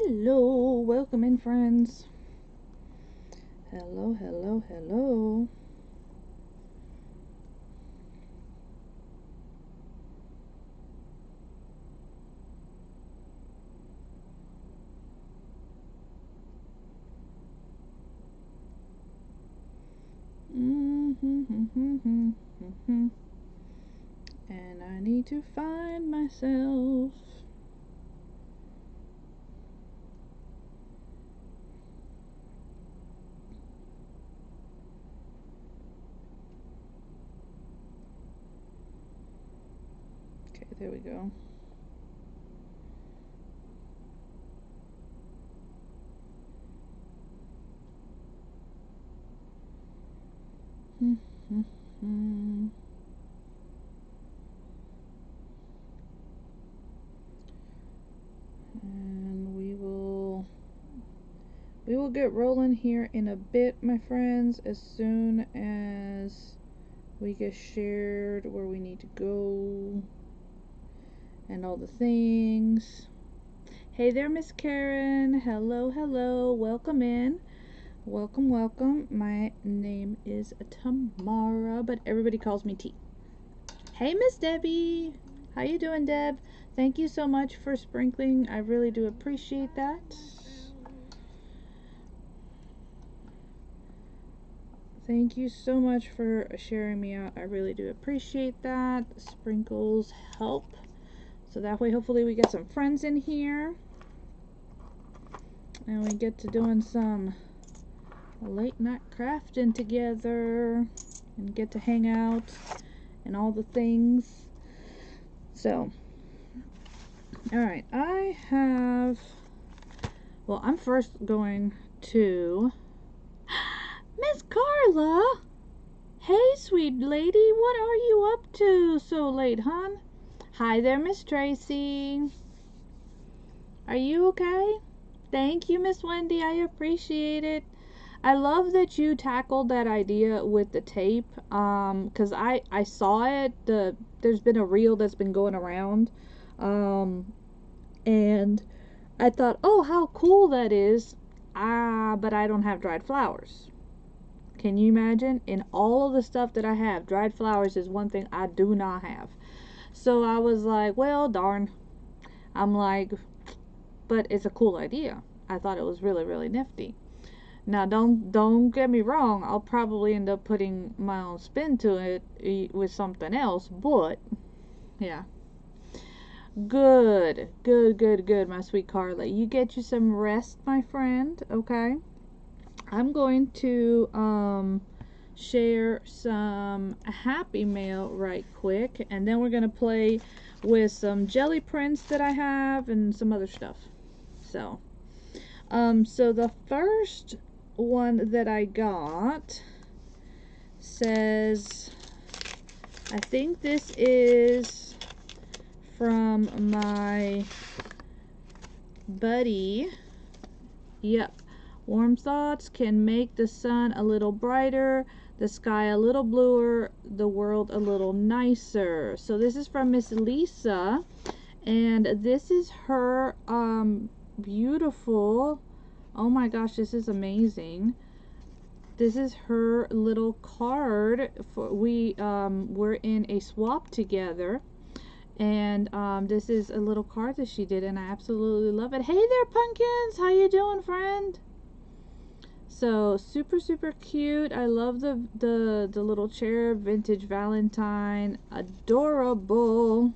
Hello, welcome in, friends. Hello, hello, hello. And I need to find myself. Okay, there we go. And we will get rolling here in a bit, my friends, as soon as we get shared where we need to go and all the things. Hey there, Miss Karen. Hello, hello. Welcome in. Welcome, welcome. My name is Tamara, but everybody calls me T. Hey, Miss Debbie. How you doing, Deb? Thank you so much for sprinkling. I really do appreciate that. Thank you so much for sharing me out. I really do appreciate that. Sprinkles help. So that way, hopefully, we get some friends in here. And we get to doing some late night crafting together. And get to hang out. And all the things. So, alright, I have... Well, I'm first going to... Miss Carla! Hey, sweet lady, what are you up to so late, hon? Hi there, Miss Tracy. Are you okay? Thank you, Miss Wendy. I appreciate it. I love that you tackled that idea with the tape, because I saw it. There's been a reel that's been going around, and I thought, oh, how cool that is. But I don't have dried flowers. Can you imagine? In all of the stuff that I have, dried flowers is one thing I do not have. So I was like, well, darn. I'm like, but it's a cool idea. I thought it was really, really nifty. Now, don't get me wrong. I'll probably end up putting my own spin to it with something else. But, yeah. Good, my sweet Carla. You get you some rest, my friend. Okay. I'm going to share some Happy Mail right quick, and then we're gonna play with some jelly prints that I have and some other stuff. So the first one that I got says, I think this is from my buddy. Yep. Warm thoughts can make the sun a little brighter, the sky a little bluer, the world a little nicer. So this is from Miss Lisa, and this is her beautiful, oh my gosh, this is amazing. This is her little card for we're in a swap together. And this is a little card that she did, and I absolutely love it. Hey there, pumpkins! How you doing, friend? So super, super cute. I love the little cherub, vintage Valentine, adorable.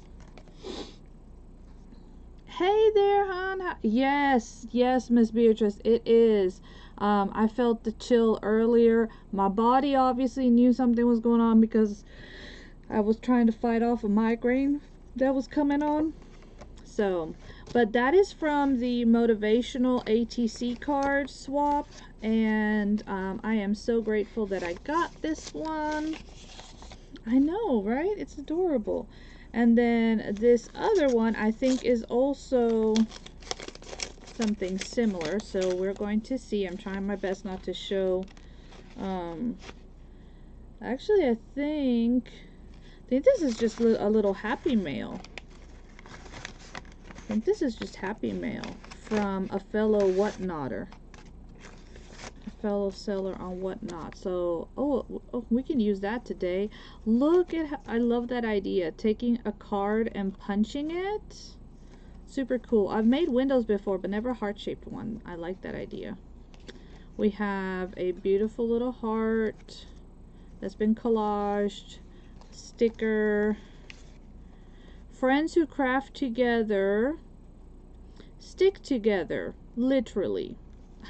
Hey there, hon. Yes, Miss Beatrice, it is. I felt the chill earlier. My body obviously knew something was going on because I was trying to fight off a migraine that was coming on. So, but that is from the motivational ATC card swap, and I am so grateful that I got this one. I know, right? It's adorable. And then this other one I think is also something similar, so we're going to see. I'm trying my best not to show. Actually, I think this is just a little Happy Mail. I think this is just Happy Mail from a fellow Whatnotter. A fellow seller on Whatnot. So, oh, we can use that today. Look at how, I love that idea. Taking a card and punching it. Super cool. I've made windows before, but never a heart-shaped one. I like that idea. We have a beautiful little heart that's been collaged. Sticker. Friends who craft together stick together. Literally.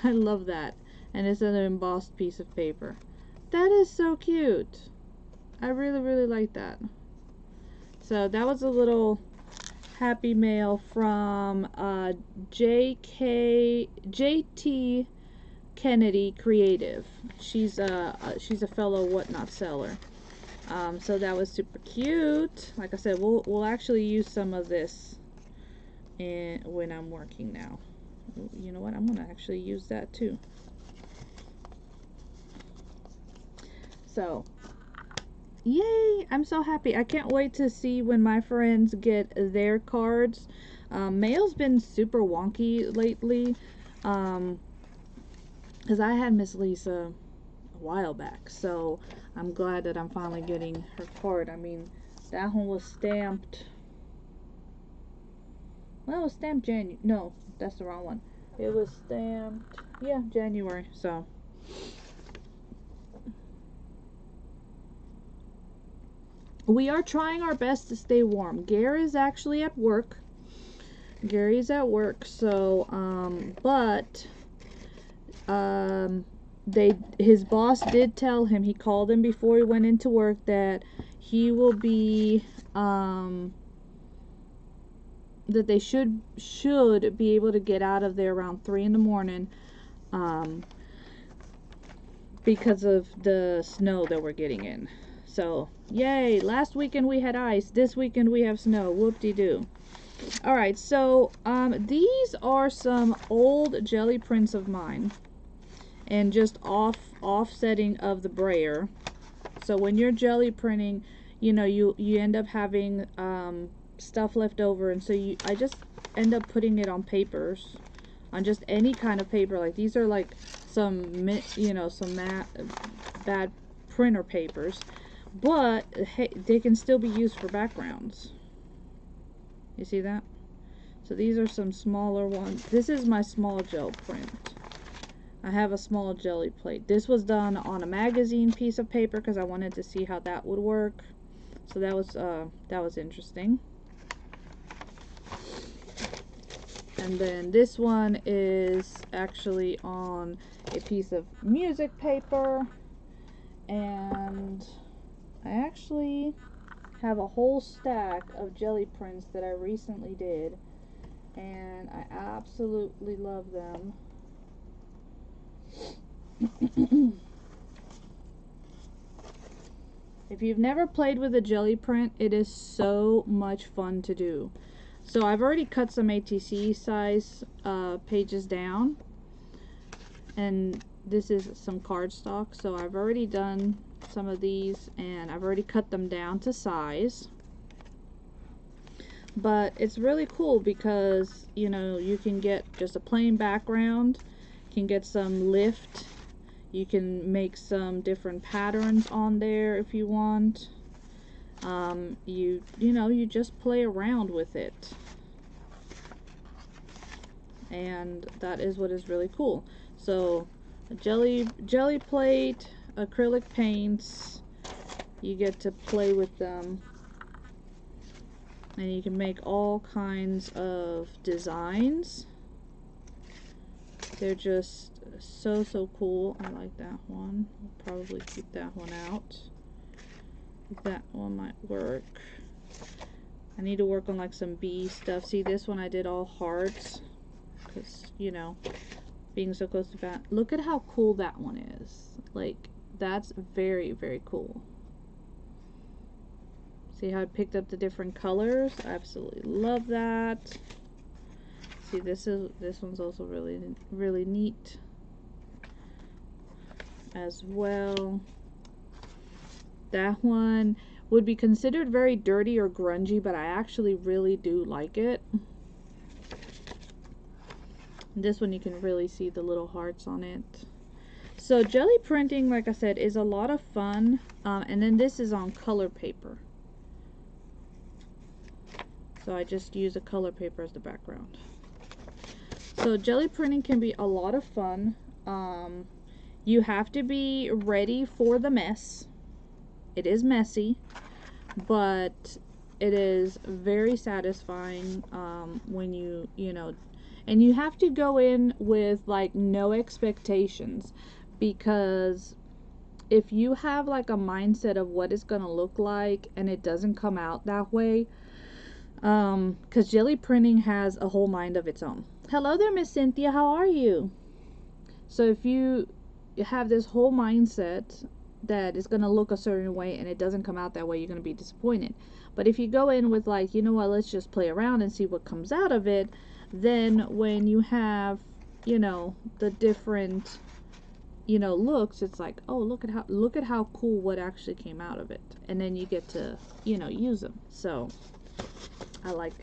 I love that. And it's an embossed piece of paper. That is so cute. I really, really like that. So that was a little happy mail from JT Kennedy Creative. She's a fellow Whatnot seller. So that was super cute. Like I said, we'll actually use some of this when I'm working now. You know what? I'm gonna actually use that too. So, yay! I'm so happy. I can't wait to see when my friends get their cards. Mail's been super wonky lately. Because I had Miss Lisa a while back. So, I'm glad that I'm finally getting her card. I mean, that one was stamped. Well, it was stamped January. No, that's the wrong one. It was stamped, yeah, January. So, we are trying our best to stay warm. Gary is actually at work. Gary's at work, so, his boss did tell him, he called him before he went into work, that he will be, that they should be able to get out of there around 3 in the morning, because of the snow that we're getting in. So, yay! Last weekend we had ice. This weekend we have snow. Whoop-de-doo. Alright, so, these are some old jelly prints of mine. And just offsetting of the brayer. So when you're jelly printing, you know, you end up having stuff left over, and so I just end up putting it on papers, on just any kind of paper. Like these are like some, you know, some bad printer papers, but hey, they can still be used for backgrounds. You see that? So these are some smaller ones. This is my small gel print. I have a small jelly plate. This was done on a magazine piece of paper because I wanted to see how that would work. So that was interesting. And then this one is actually on a piece of music paper, and I actually have a whole stack of jelly prints that I recently did, and I absolutely love them. If you've never played with a jelly print, it is so much fun to do. So I've already cut some ATC size pages down, and this is some cardstock. So I've already done some of these, and I've already cut them down to size. But it's really cool because, you know, you can get just a plain background, you can get some lift, you can make some different patterns on there if you want. You know, you just play around with it, and that is what is really cool. So a jelly plate, acrylic paints, you get to play with them, and you can make all kinds of designs. They're just so cool. I like that one. I'll probably keep that one out. That one might work. I need to work on like some bee stuff. See, this one I did all hearts because, you know, being so close to that. Look at how cool that one is. Like, that's very cool. See how I picked up the different colors? I absolutely love that. See, this one's also really neat as well. That one would be considered very dirty or grungy, but I actually really do like it. This one you can really see the little hearts on it. So jelly printing, like I said, is a lot of fun. And then this is on color paper. So I just use a color paper as the background. So jelly printing can be a lot of fun. You have to be ready for the mess. It is messy, but it is very satisfying when you know, and you have to go in with like no expectations, because if you have like a mindset of what it's gonna look like and it doesn't come out that way, because jelly printing has a whole mind of its own. Hello there, Miss Cynthia, how are you? So if you have this whole mindset that it's going to look a certain way and it doesn't come out that way, you're going to be disappointed. But if you go in with like, you know what, let's just play around and see what comes out of it, then when you have, you know, the different, you know, looks, it's like, oh, look at how cool what actually came out of it. And then you get to, you know, use them. So I like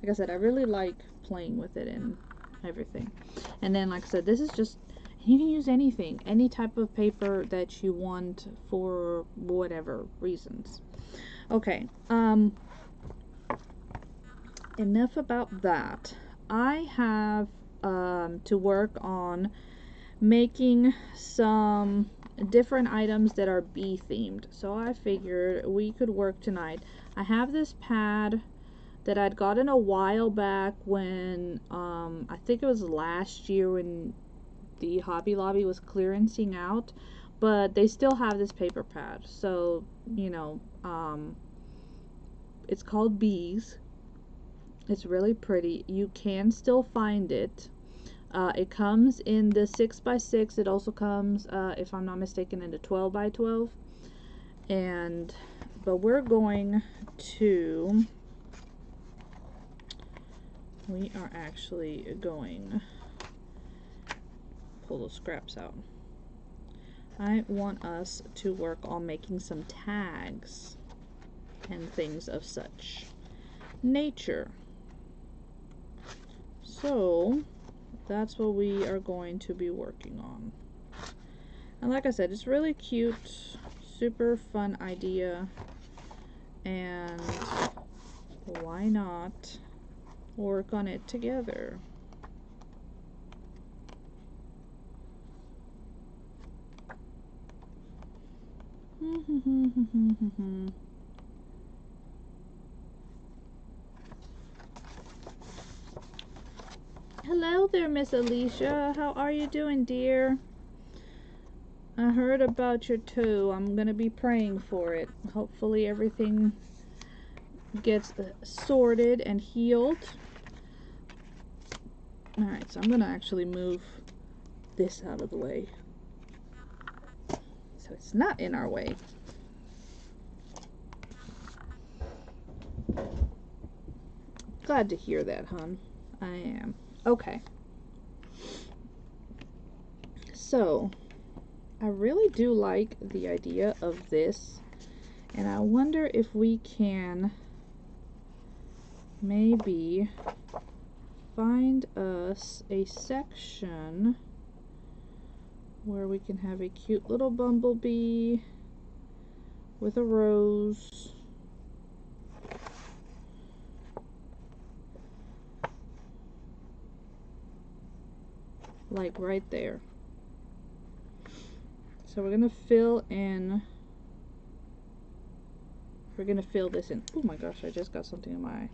I said, I really like playing with it and everything. And then, like I said, this is just, you can use anything, any type of paper that you want for whatever reasons. Okay, enough about that. I have to work on making some different items that are bee themed. So I figured we could work tonight. I have this pad that I'd gotten a while back when I think it was last year when the Hobby Lobby was clearancing out, but they still have this paper pad. So, you know, it's called Bees. It's really pretty. You can still find it. It comes in the 6x6. It also comes, if I'm not mistaken, in the 12x12. But we're going to, we are actually going to pull those scraps out. I want us to work on making some tags and things of such nature. So that's what we are going to be working on. And like I said, it's really cute, super fun idea, and why not work on it together? Hello there, Miss Alicia. How are you doing, dear? I heard about your toe. I'm gonna be praying for it. Hopefully everything gets sorted and healed. Alright, so I'm gonna actually move this out of the way so it's not in our way. Glad to hear that, hon. I am. Okay. So, I really do like the idea of this, and I wonder if we can maybe find us a section where we can have a cute little bumblebee with a rose. Like right there. So we're gonna fill this in. Oh my gosh, I just got something in my eye.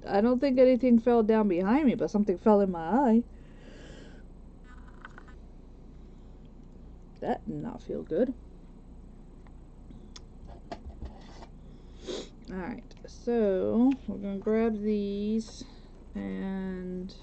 I don't think anything fell down behind me, but something fell in my eye. That did not feel good. Alright, so we're going to grab these and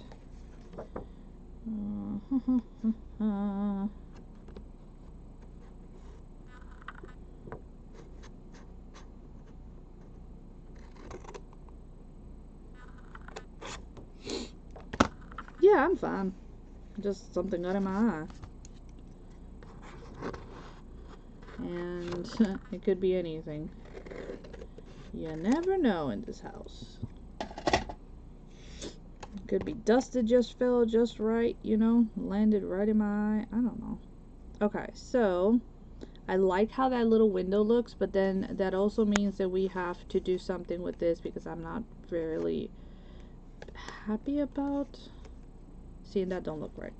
yeah, I'm fine. Just something got in my eye. And it could be anything. You never know in this house. It could be dust that just fell just right, you know, landed right in my eye. I don't know. Okay, so I like how that little window looks, but then that also means that we have to do something with this because I'm not really happy about seeing that don't look right.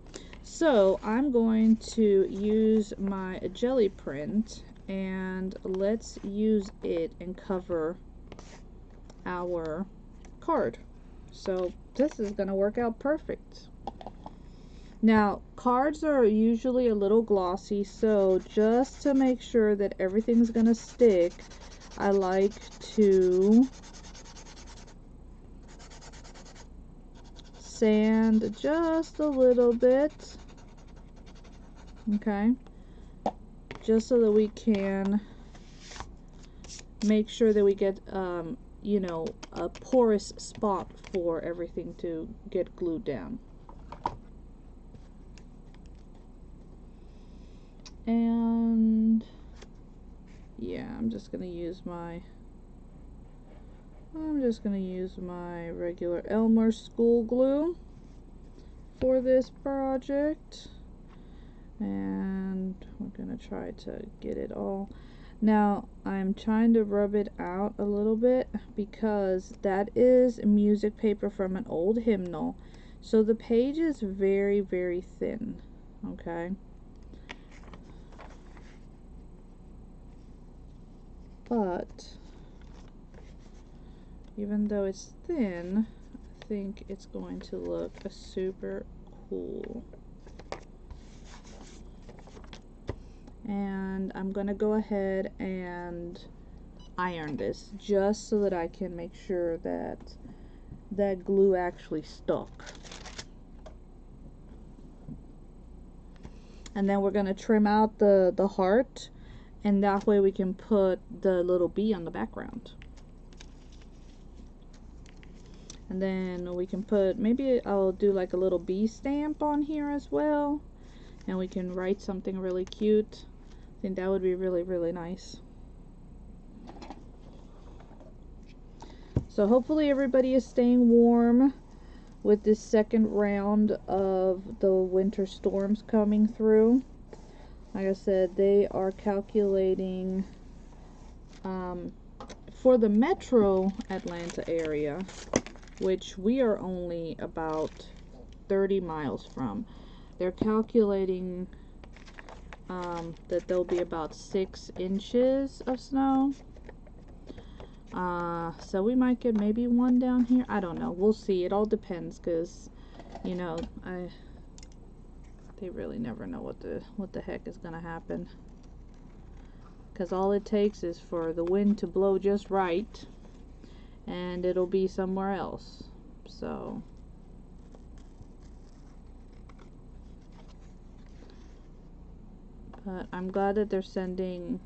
So I'm going to use my jelly print, and let's use it and cover our card. So this is gonna work out perfect. Now, cards are usually a little glossy, so just to make sure that everything's gonna stick, I like to sand just a little bit, okay, just so that we can make sure that we get you know, a porous spot for everything to get glued down. And yeah, I'm just gonna use my regular Elmer school glue for this project, and we're gonna try to get it all. Now I'm trying to rub it out a little bit because that is music paper from an old hymnal, so the page is very, very thin, okay? But even though it's thin, I think it's going to look super cool. And I'm gonna go ahead and iron this just so that I can make sure that that glue actually stuck. And then we're gonna trim out the heart, and that way we can put the little bee on the background. And then we can put, maybe I'll do like a little bee stamp on here as well, and we can write something really cute. I think that would be really, really nice. So hopefully everybody is staying warm with this second round of the winter storms coming through. Like I said, they are calculating for the metro Atlanta area, which we are only about 30 miles from. They're calculating that there'll be about 6 inches of snow. So we might get maybe 1 down here. I don't know. We'll see. It all depends, because, you know, they really never know what the heck is gonna happen. Because all it takes is for the wind to blow just right, and it'll be somewhere else. So but I'm glad that they're sending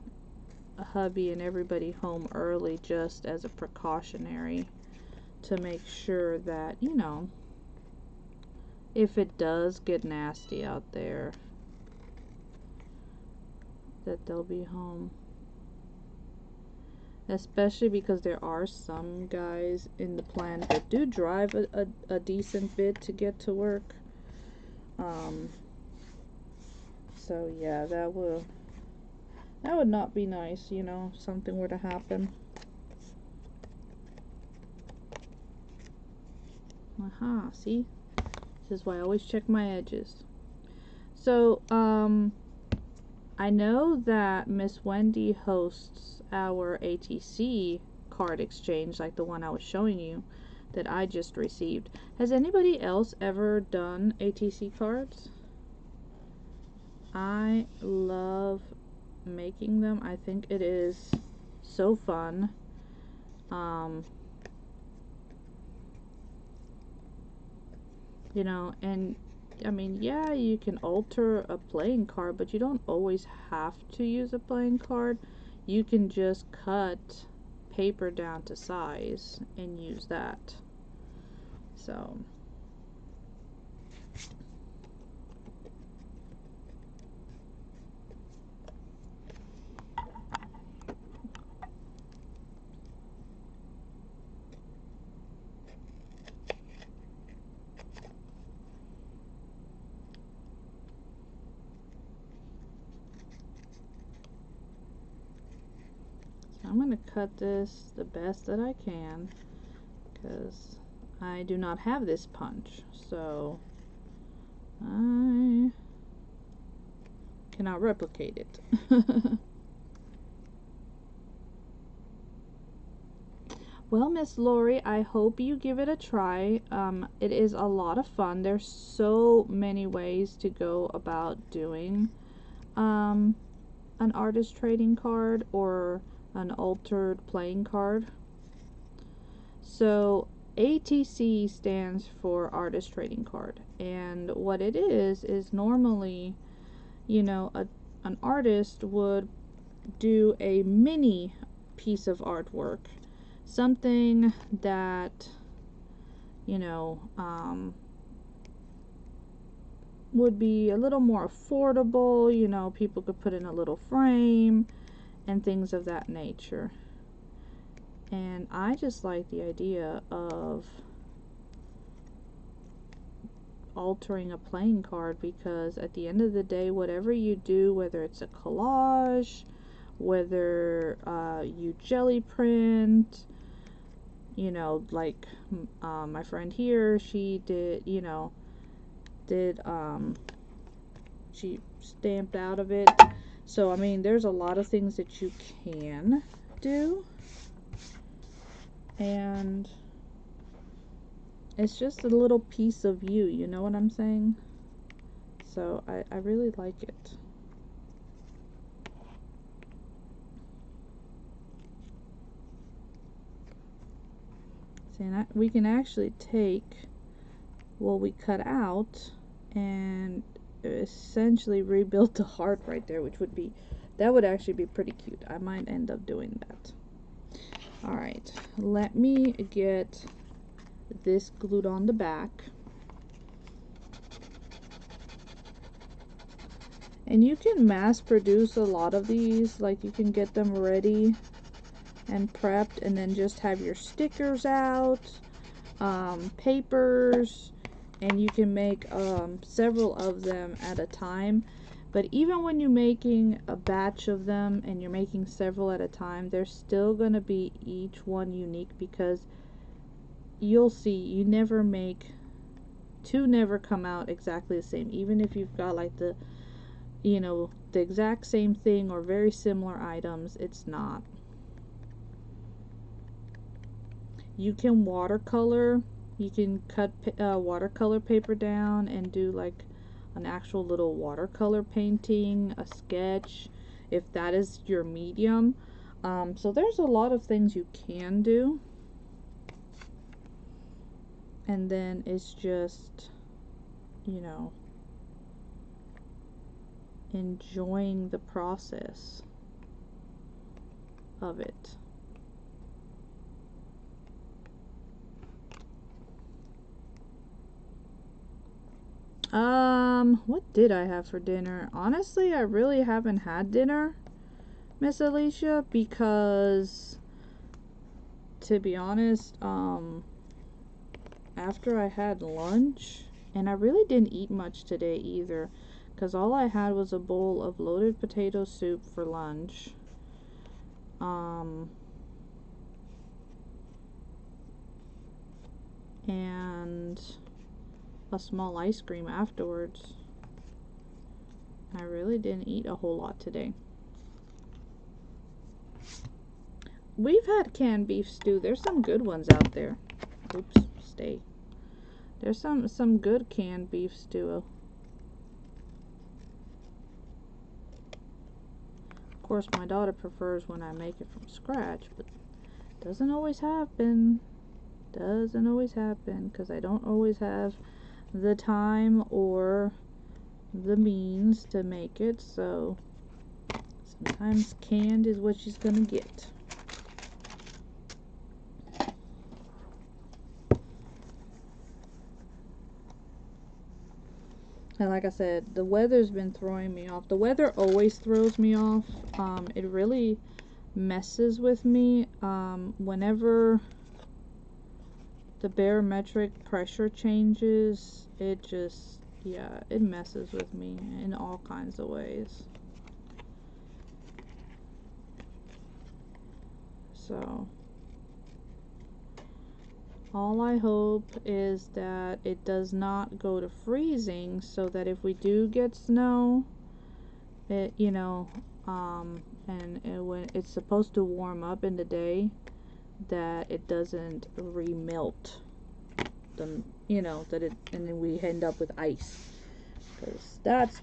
hubby and everybody home early just as a precautionary, to make sure that, you know, if it does get nasty out there, that they'll be home. Especially because there are some guys in the plant that do drive a decent bit to get to work. So yeah, that would not be nice, you know, if something were to happen. Aha, see? This is why I always check my edges. So, I know that Miss Wendy hosts our ATC card exchange, like the one I was showing you that I just received. Has anybody else ever done ATC cards? I love making them. I think it is so fun. You know, and I mean, yeah, you can alter a playing card, but you don't always have to use a playing card. You can just cut paper down to size and use that. So I'm going to cut this the best that I can because I do not have this punch, so I cannot replicate it. Well, Miss Lori, I hope you give it a try. It is a lot of fun. There's so many ways to go about doing an artist trading card or an altered playing card. So ATC stands for artist trading card, and what it is normally, you know, an artist would do a mini piece of artwork, something that, you know, would be a little more affordable, you know, people could put in a little frame and things of that nature. And I just like the idea of altering a playing card, because at the end of the day, whatever you do, whether it's a collage, whether you jelly print, you know, like my friend here, she did, you know, she stamped out of it. So I mean, there's a lot of things that you can do, and it's just a little piece of you, you know what I'm saying? So I really like it. See, and we can actually take what we cut out and essentially rebuild the heart right there, which would be, that would actually be pretty cute. I might end up doing that. Alright, let me get this glued on the back. And you can mass produce a lot of these, like you can get them ready and prepped and then just have your stickers out, papers, and you can make several of them at a time. But even when you're making a batch of them and you're making several at a time, they're still going to be each one unique, because you'll see, you never make two, never come out exactly the same. Even if you've got like the, you know, the exact same thing or very similar items, it's not. You can watercolor. You can cut watercolor paper down and do like an actual little watercolor painting, a sketch, if that is your medium. So there's a lot of things you can do. And then it's just, you know, enjoying the process of it. What did I have for dinner? Honestly, I really haven't had dinner, Miss Alicia, because to be honest, after I had lunch, and I really didn't eat much today either, because all I had was a bowl of loaded potato soup for lunch. And a small ice cream afterwards. I really didn't eat a whole lot today. We've had canned beef stew. There's some good ones out there. Oops, stay. There's some good canned beef stew. Of course, my daughter prefers when I make it from scratch, but doesn't always happen. Doesn't always happen, because I don't always have the time or the means to make it, so sometimes canned is what she's gonna get. And like I said, the weather's been throwing me off. The weather always throws me off. It really messes with me whenever the barometric pressure changes. It just, yeah, it messes with me in all kinds of ways. So all I hope is that it does not go to freezing, so that if we do get snow, it, you know, when it's supposed to warm up in the day, that it doesn't remelt them, you know, that it, and then we end up with ice, because that's,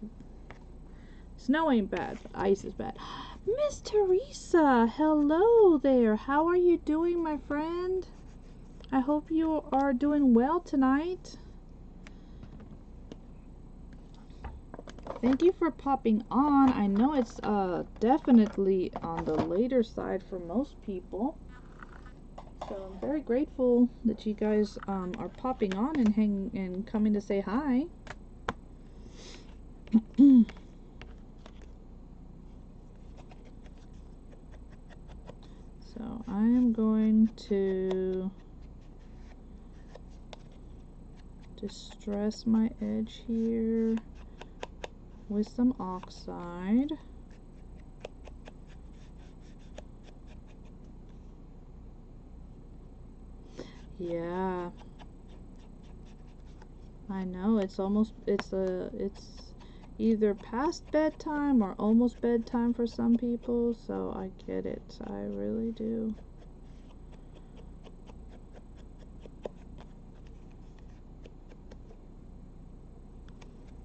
snow ain't bad, but ice is bad. Miss Teresa, hello there. How are you doing, my friend? I hope you are doing well tonight. Thank you for popping on. I know it's definitely on the later side for most people. So I'm very grateful that you guys are popping on and coming to say hi. So I am going to distress my edge here with some oxide. Yeah, I know, it's either past bedtime or almost bedtime for some people, so I get it. I really do.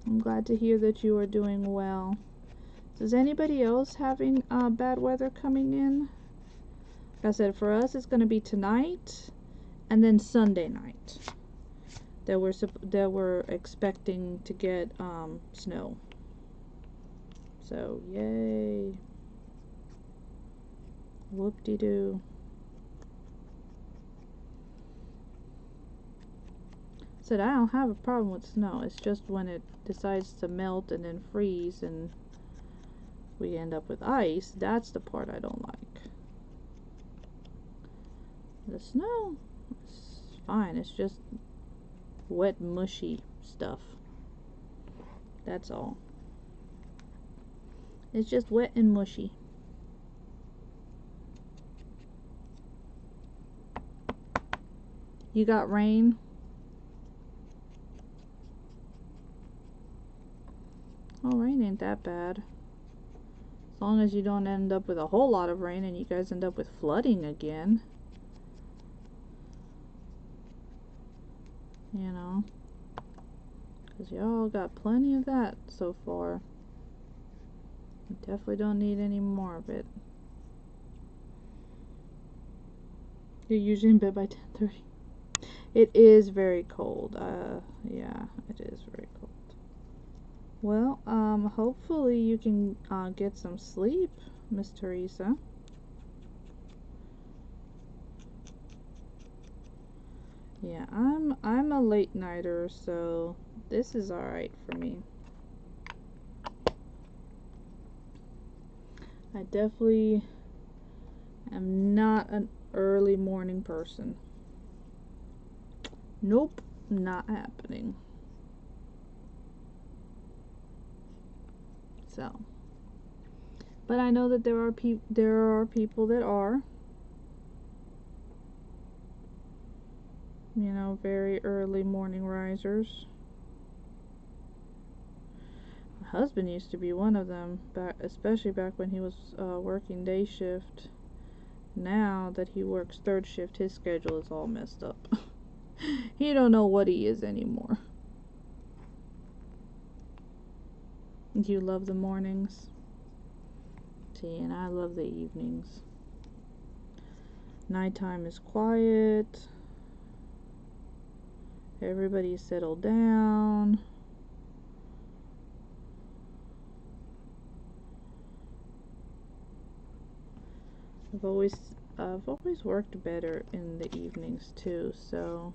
I'm glad to hear that you are doing well. Is anybody else having bad weather coming in? Like I said, for us it's going to be tonight and then Sunday night that we're expecting to get snow. So yay! Whoop-de-doo. Said I don't have a problem with snow. It's just when it decides to melt and then freeze and we end up with ice, that's the part I don't like. The snow is fine. It's just wet, mushy stuff. That's all. It's just wet and mushy. You got rain? Oh, rain ain't that bad. As long as you don't end up with a whole lot of rain and you guys end up with flooding again. You know. Because y'all got plenty of that so far. You definitely don't need any more of it. You're usually in bed by 10:30. It is very cold. Yeah, it is very cold. Well, hopefully you can get some sleep, Miss Teresa. Yeah, I'm a late nighter, so this is alright for me. I definitely am not an early morning person. Nope, not happening. So, but I know that there are people that are, you know, very early morning risers. My husband used to be one of them, especially back when he was working day shift. Now that he works third shift, his schedule is all messed up. He don't know what he is anymore. You love the mornings? See, and I love the evenings. Nighttime is quiet. Everybody's settled down. I've always worked better in the evenings too, so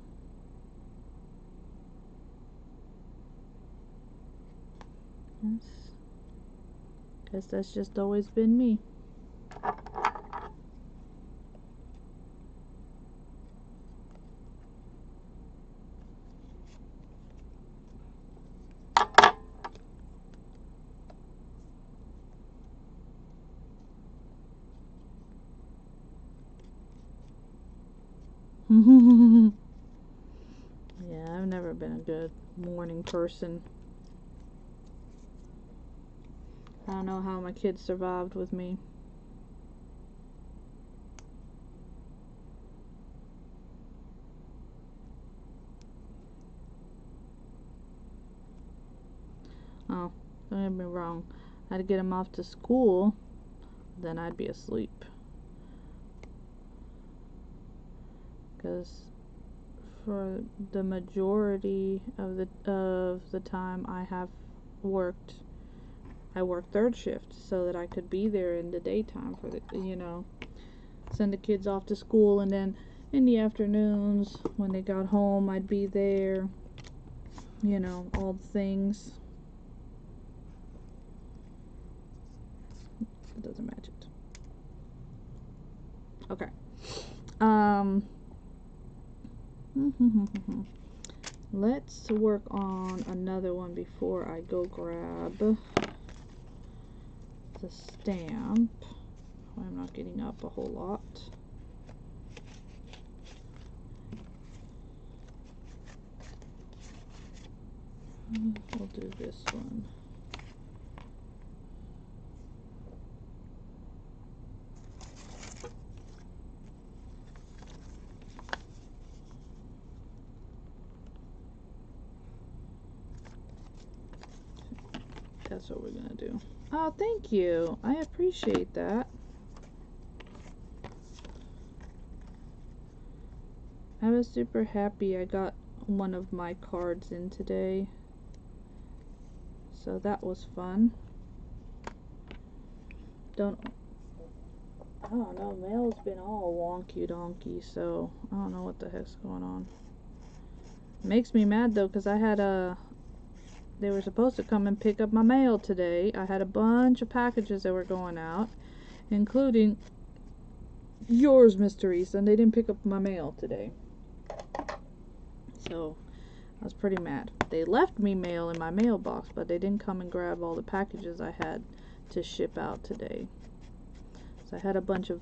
guess that's just always been me. Yeah, I've never been a good morning person. I don't know how my kids survived with me. Oh, don't get me wrong. I had to get them off to school, then I'd be asleep. Because for the majority of the time I work third shift so that I could be there in the daytime for the, send the kids off to school, and then in the afternoons when they got home I'd be there, all the things. It doesn't match it. Okay. Let's work on another one before I go grab the stamp. I'm not getting up a whole lot. We'll do this one. That's what we're gonna do. Oh, thank you. I appreciate that. I was super happy I got one of my cards in today. So that was fun. I don't know, mail's been all wonky donkey, so I don't know what the heck's going on. It makes me mad though, because they were supposed to come and pick up my mail today. I had a bunch of packages that were going out, including yours, Mr. East, and they didn't pick up my mail today. So I was pretty mad. They left me mail in my mailbox, but they didn't come and grab all the packages I had to ship out today. So I had a bunch of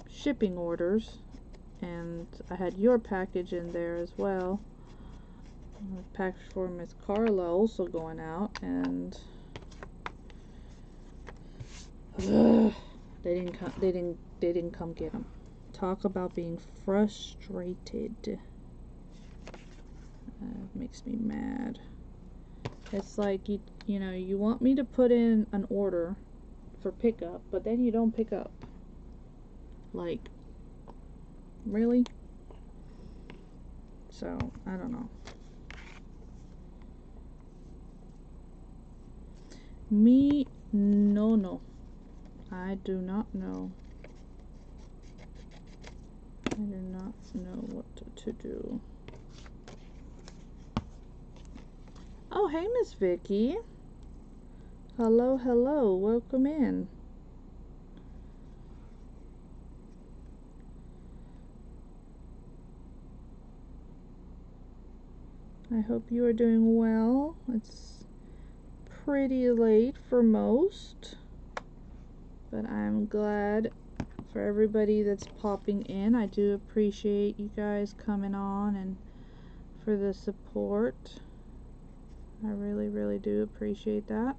shipping orders, and I had your package in there as well. A package for Miss Carla also going out, and they didn't come get them. Talk about being frustrated. It makes me mad. It's like you want me to put in an order for pickup, but then you don't pick up. Like, really? So I don't know. Me no. I do not know. I do not know what to do. Oh, hey, Miss Vicky. Hello, hello. Welcome in. I hope you are doing well. It's pretty late for most, but I'm glad for everybody that's popping in. I do appreciate you guys coming on and for the support. I really, really do appreciate that.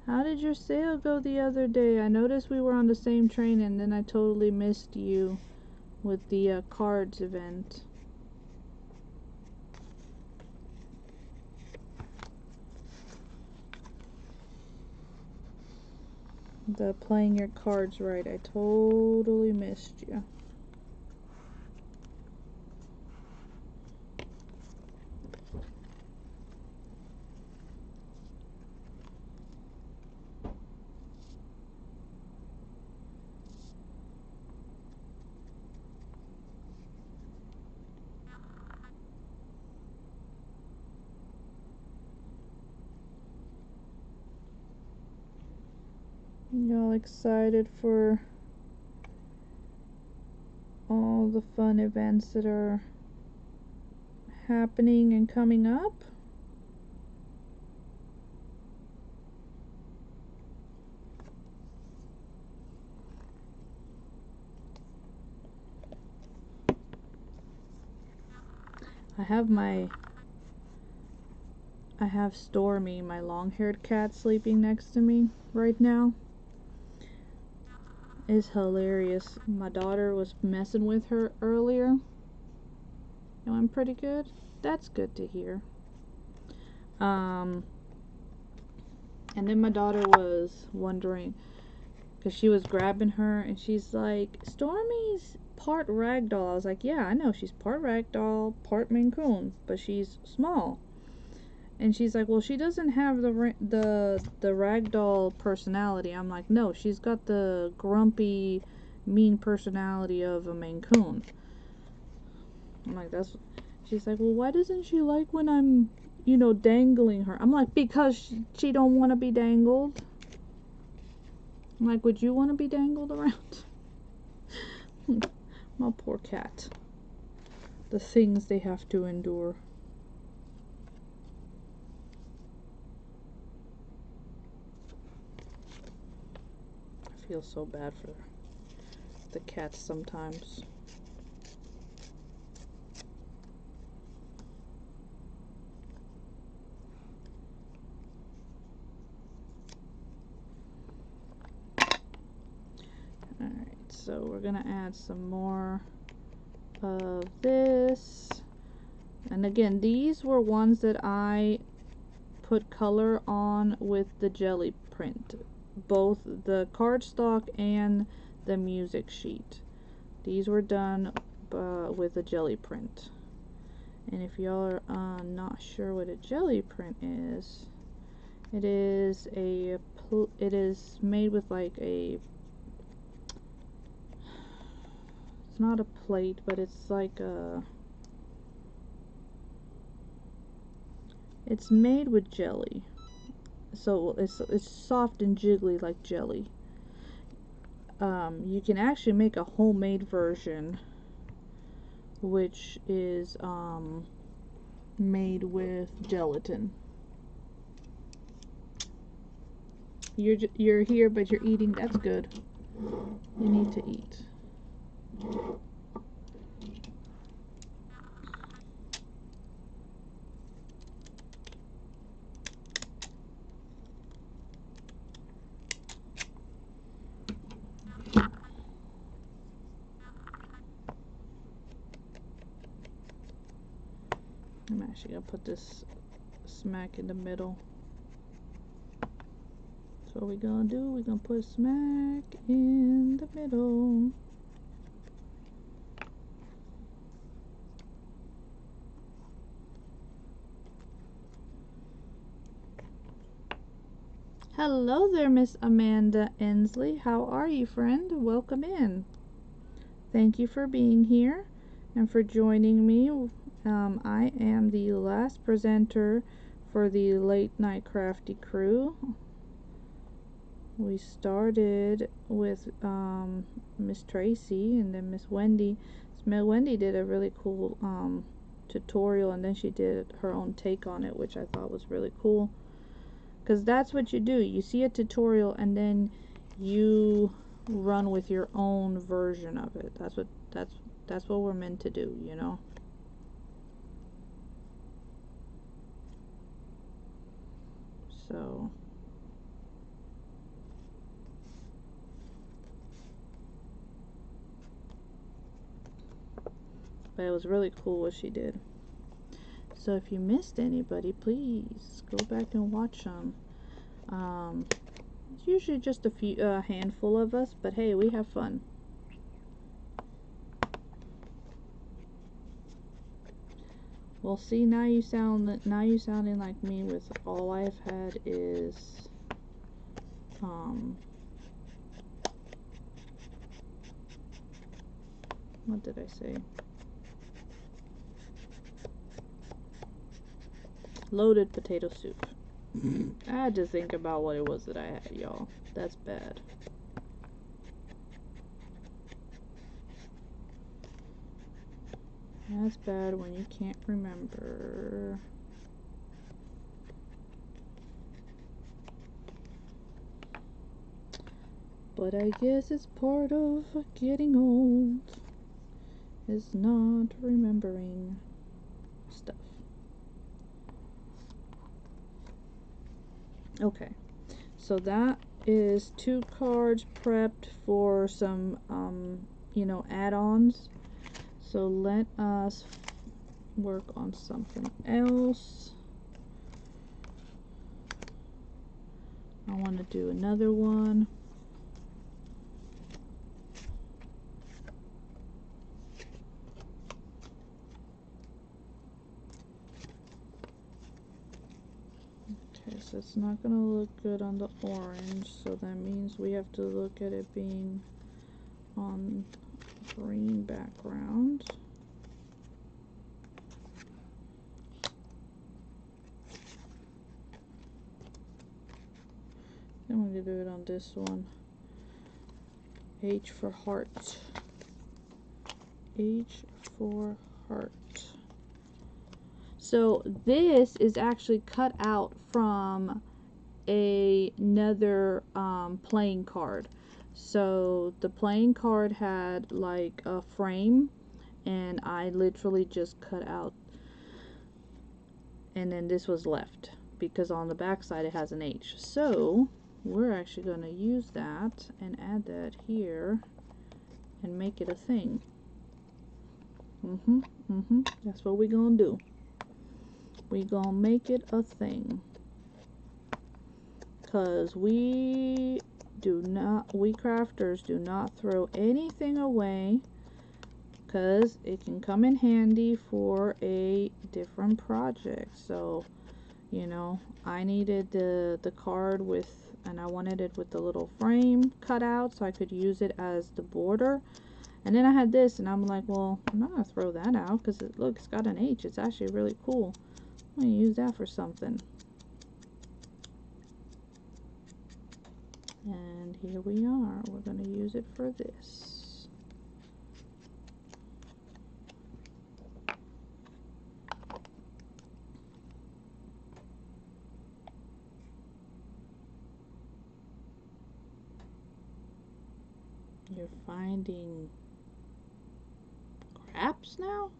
How did your sale go the other day? I noticed we were on the same train, and then I totally missed you with the cards event. The playing your cards right. I totally missed you. Y'all excited for all the fun events that are happening and coming up? I have Stormy, my long-haired cat, sleeping next to me right now. It's hilarious. My daughter was messing with her earlier. Doing pretty good. That's good to hear. And then my daughter was wondering, because she was grabbing her, and she's like, Stormy's part ragdoll. I was like, yeah, I know, she's part ragdoll, part Maine Coon, but she's small. And she's like, well, she doesn't have the ragdoll personality. I'm like, no, she's got the grumpy, mean personality of a Maine Coon. I'm like, that's... She's like, well, why doesn't she like when I'm, you know, dangling her? I'm like, because she don't want to be dangled. I'm like, would you want to be dangled around? My poor cat. The things they have to endure. I feel so bad for the cats sometimes. Alright, so we're gonna add some more of this. And again, these were ones that I put color on with the jelly print. Both the cardstock and the music sheet. These were done with a jelly print. And if y'all are not sure what a jelly print is, it is made with like a, it's not a plate, but it's like a, it's made with jelly. So it's soft and jiggly like jelly. You can actually make a homemade version, which is made with gelatin. You're here, but you're eating. That's good. You need to eat. I'm actually gonna put this smack in the middle. So what we're gonna do, we're gonna put smack in the middle. Hello there, Miss Amanda Ensley. How are you, friend? Welcome in. Thank you for being here and for joining me. I am the last presenter for the Late Night Crafty crew. We started with Miss Tracy and then Miss Wendy. Miss Wendy did a really cool tutorial, and then she did her own take on it, which I thought was really cool. Because that's what you do. You see a tutorial and then you run with your own version of it. That's what we're meant to do, you know. So but it was really cool what she did. So if you missed anybody, please go back and watch them. It's usually just a handful of us, but hey, we have fun. Well, see, now you sounding like me with all I've had is what did I say? Loaded potato soup. I had to think about what it was that I had, y'all. That's bad. That's bad when you can't remember. But I guess it's part of getting old, is not remembering. stuff. Okay, so that is 2 cards prepped for some you know, add-ons. So let us work on something else. I want to do another one. Okay, so it's not going to look good on the orange, so that means we have to look at it being on green background. Then we're going to do it on this one. H for heart. H for heart. So this is actually cut out from another playing card. So the playing card had like a frame, and I literally just cut out, and then this was left because on the back side it has an H. So we're actually going to use that and add that here and make it a thing. That's what we're gonna do. We gonna make it a thing, cause we crafters do not throw anything away, cause it can come in handy for a different project. So, you know, I needed the card with, and I wanted it with the little frame cut out so I could use it as the border. And then I had this, and I'm like, well, I'm not gonna throw that out because look, it's got an H. It's actually really cool. I'm gonna use that for something. And here we are. We're gonna use it for this. You're finding craps now?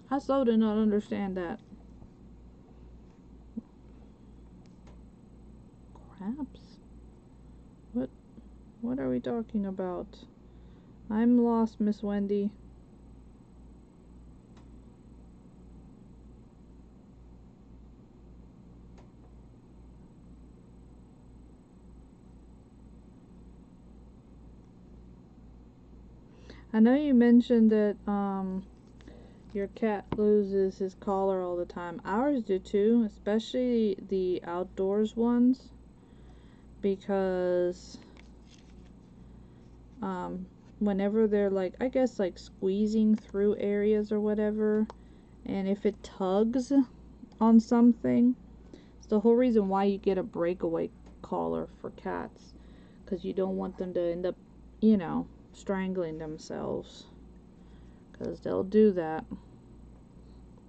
I so did not understand that. Craps? What are we talking about? I'm lost, Miss Wendy. I know you mentioned that your cat loses his collar all the time. Ours do too, especially the outdoors ones, because whenever they're like, I guess like squeezing through areas or whatever, and if it tugs on something, it's the whole reason why you get a breakaway collar for cats, because you don't want them to end up, you know, strangling themselves, because they'll do that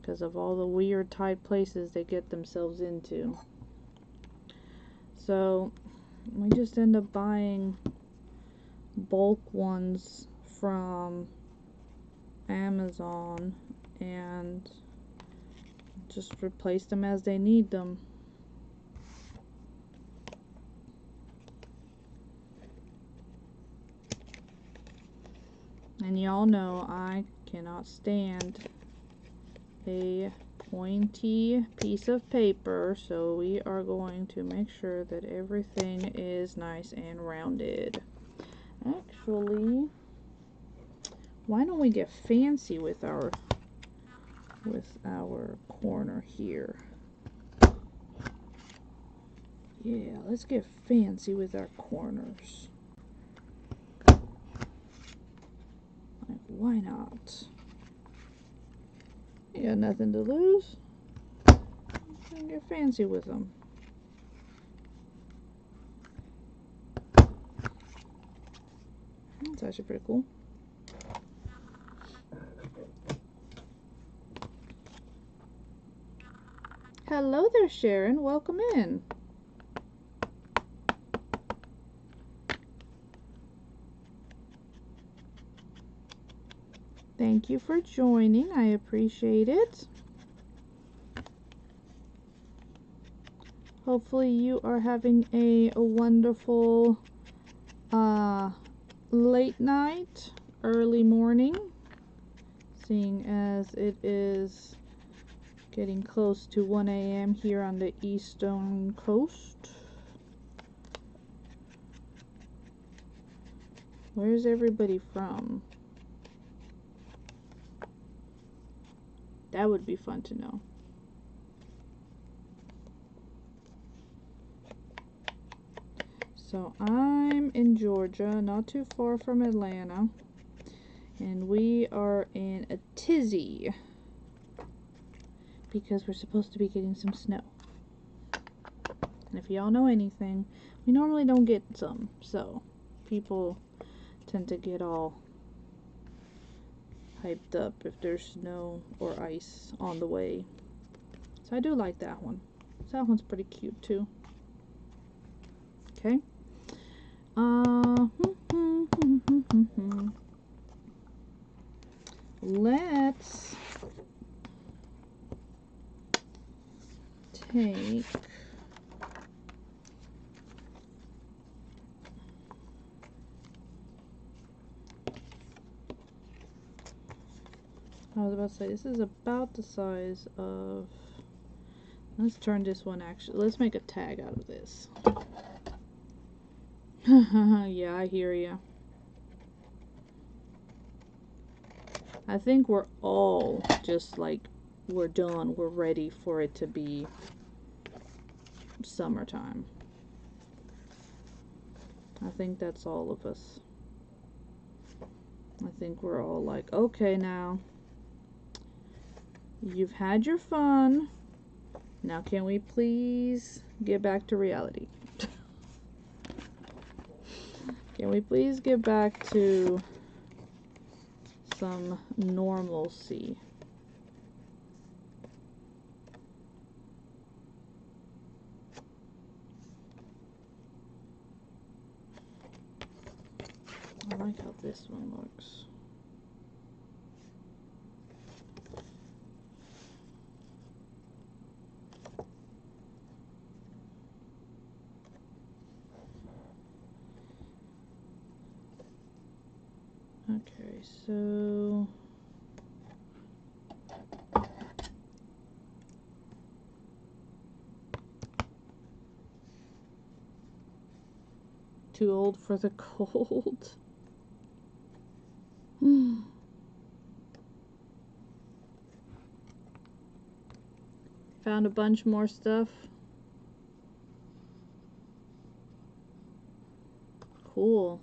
because of all the weird tight places they get themselves into. So we just end up buying bulk ones from Amazon and just replace them as they need them. And y'all know I cannot stand a pointy piece of paper, so we are going to make sure that everything is nice and rounded. Actually, why don't we get fancy with our corner here? Yeah, let's get fancy with our corners. Like, why not? You got nothing to lose. Get fancy with them. That's actually pretty cool. Hello there, Sharon. Welcome in. Thank you for joining. I appreciate it. Hopefully you are having a wonderful late night, early morning, seeing as it is getting close to 1 a.m. here on the eastern coast. Where's everybody from? That would be fun to know. So I'm in Georgia, not too far from Atlanta, and we are in a tizzy because we're supposed to be getting some snow. And if y'all know anything, we normally don't get some, so people tend to get all hyped up if there's snow or ice on the way. So I do like that one. So that one's pretty cute too. Okay. Let's take I was about to say, this is about the size of, let's turn this one let's make a tag out of this. Yeah, I hear ya. I think we're all just like, we're done, we're ready for it to be summertime. I think that's all of us. I think we're all like, okay now, you've had your fun, now can we please get back to reality? Can we please get back to some normalcy? I like how this one looks. Okay, so too old for the cold. Found a bunch more stuff. Cool.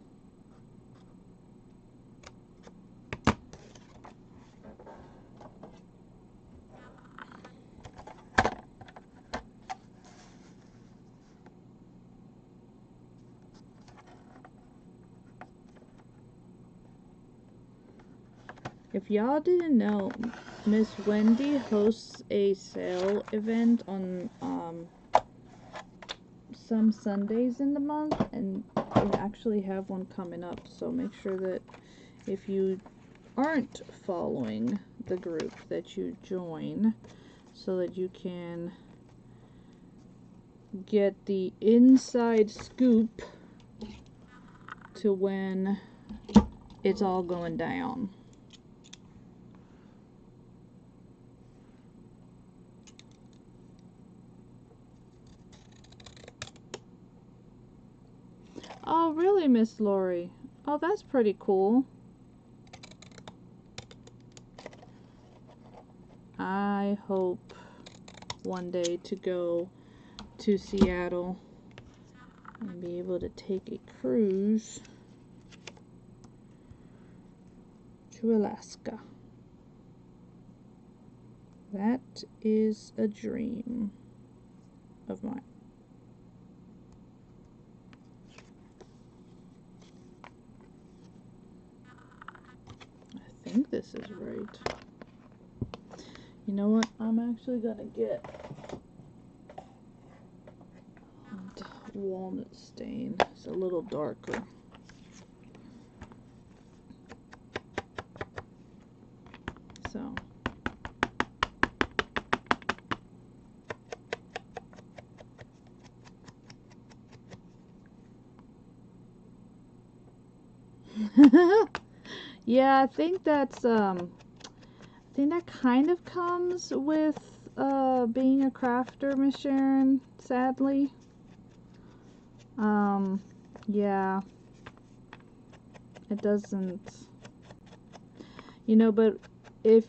If y'all didn't know, Miss Wendy hosts a sale event on some Sundays in the month, and we actually have one coming up, so make sure that if you aren't following the group that you join so that you can get the inside scoop to when it's all going down. Oh, really, Miss Lori? Oh, that's pretty cool. I hope one day to go to Seattle and be able to take a cruise to Alaska. That is a dream of mine. I think this is right. You know what? I'm actually gonna get walnut stain. It's a little darker. So yeah, I think that's I think that kind of comes with being a crafter, Miss Sharon, sadly. Yeah. It doesn't, you know, but if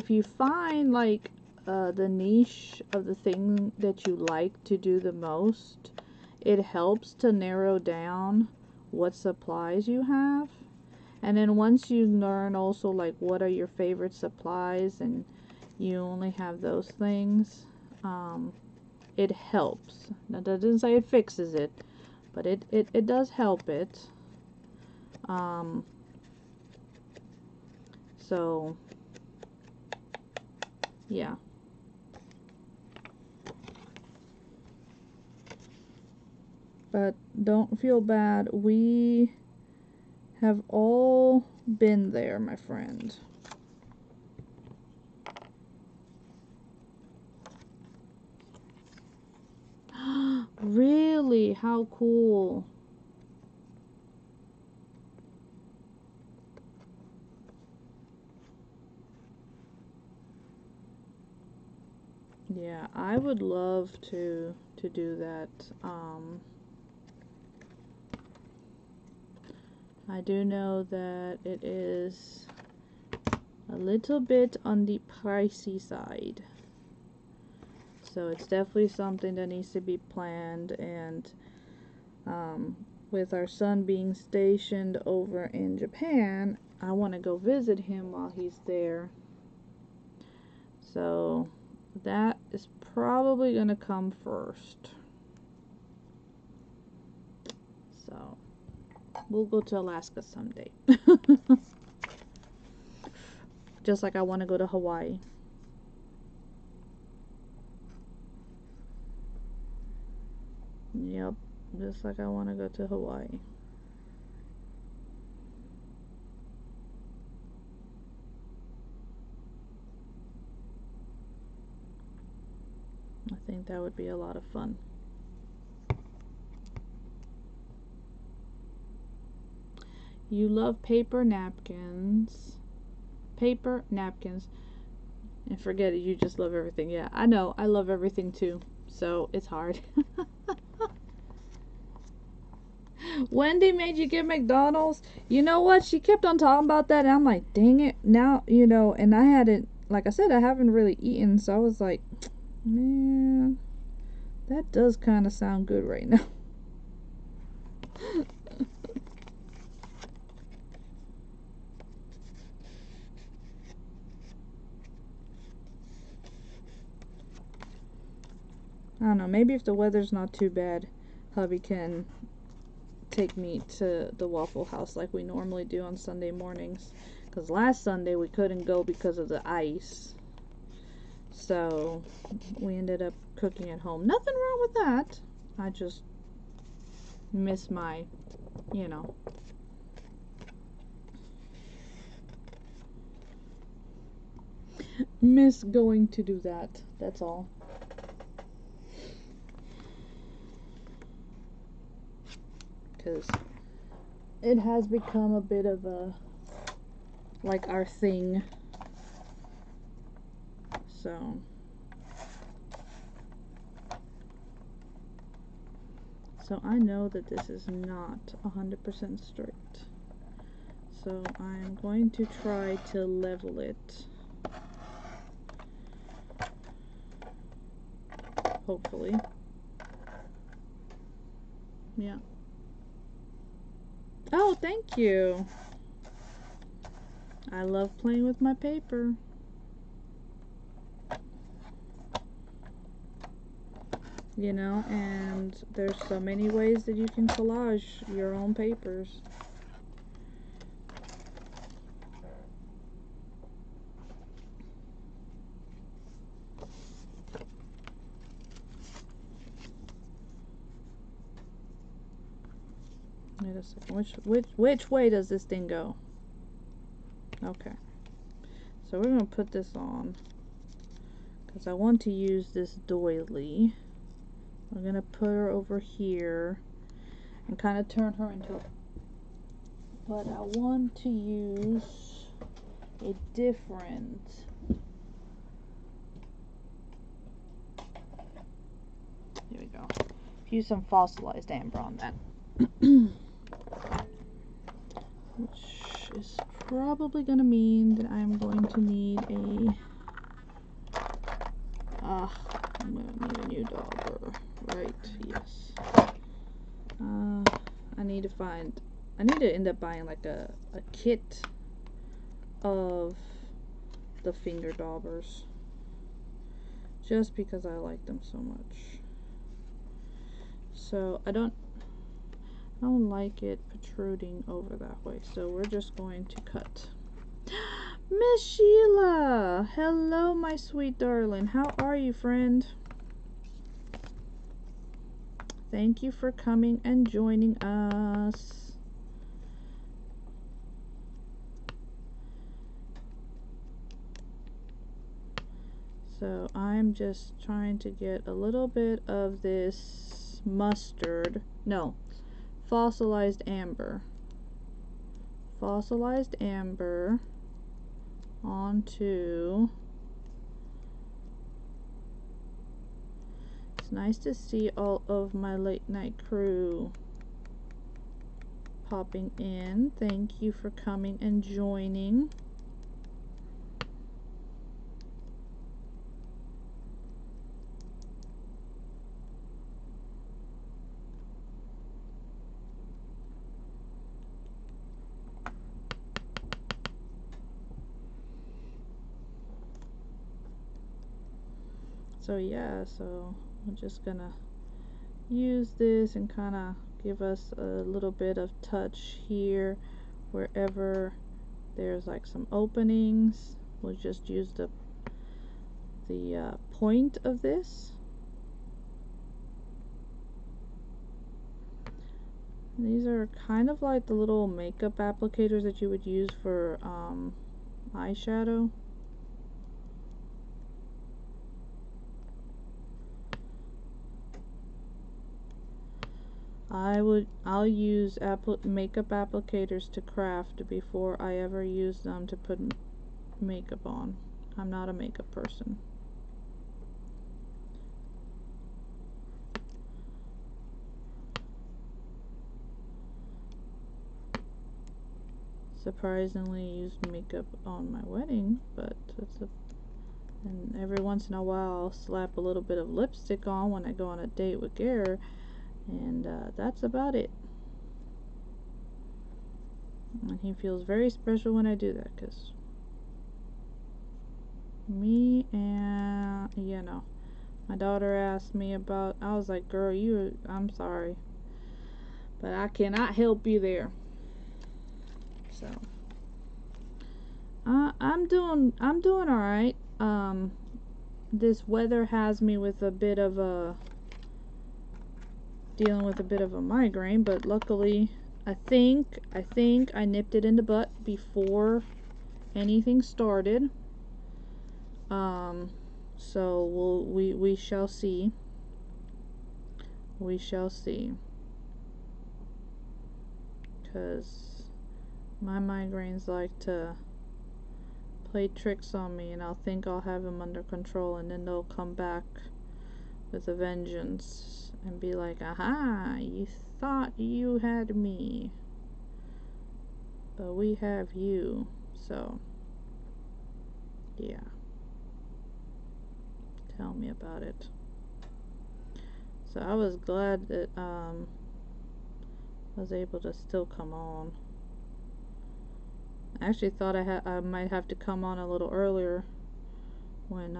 you find like the niche of the thing that you like to do the most, it helps to narrow down what supplies you have. And then once you learn also like what are your favorite supplies and you only have those things, it helps. Now that doesn't say it fixes it, but it does help it. So yeah. But don't feel bad. We have all been there, my friend. Really? How cool. Yeah, I would love to do that. I do know that it is a little bit on the pricey side. So it's definitely something that needs to be planned, and with our son being stationed over in Japan, I want to go visit him while he's there. So that is probably going to come first. So we'll go to Alaska someday. Just like I want to go to Hawaii. Yep, just like I want to go to Hawaii. I think that would be a lot of fun. You love paper napkins. Paper napkins. And forget it, you just love everything. Yeah, I know. I love everything too. So it's hard. Wendy made you get McDonald's. You know what? She kept on talking about that, and I'm like, dang it. Now, you know, and I hadn't, like I said, I haven't really eaten, so I was like, man, that does kind of sound good right now. I don't know, maybe if the weather's not too bad, hubby can take me to the Waffle House like we normally do on Sunday mornings. Because last Sunday we couldn't go because of the ice. So we ended up cooking at home. Nothing wrong with that. I just miss my, you know. Miss going to do that. That's all. Because it has become a bit of a, like, our thing. So I know that this is not 100% strict. So I'm going to try to level it. Hopefully. Yeah. Oh, thank you. I love playing with my paper. You know, and there's so many ways that you can collage your own papers. Wait a second. Which way does this thing go? Okay. So we're gonna put this on because I want to use this doily. We're gonna put her over here and kind of turn her into. But I want to use a different. Here we go. Use some fossilized amber on that. Which is probably going to mean that I'm going to need a... I'm going to need a new dauber. Right, yes. I need to end up buying like a kit of the finger daubers. Just because I like them so much. So I don't like it protruding over that way, so we're just going to cut. Miss Sheila! Hello, my sweet darling. How are you, friend? Thank you for coming and joining us. So I'm just trying to get a little bit of this fossilized amber onto. It's nice to see all of my late night crew popping in. Thank you for coming and joining. So yeah, so I'm just gonna use this and kind of give us a little bit of touch here wherever there's like some openings. We'll just use the point of this. These are kind of like the little makeup applicators that you would use for eyeshadow. I'll use makeup applicators to craft before I ever use them to put makeup on. I'm not a makeup person. Surprisingly used makeup on my wedding, but and every once in a while I'll slap a little bit of lipstick on when I go on a date with Gare, and that's about it. And he feels very special when I do that, because me and, you know, my daughter asked me about, I was like, girl, I'm sorry, but I cannot help you there. So I'm doing all right. This weather has me with dealing with a bit of a migraine, but luckily I think I nipped it in the butt before anything started. So we shall see. We shall see. Because my migraines like to play tricks on me, and I'll think I'll have them under control, and then they'll come back with a vengeance and be like, aha, you thought you had me, but we have you. So yeah, tell me about it. So I was glad that I was able to still come on. I actually thought I might have to come on a little earlier when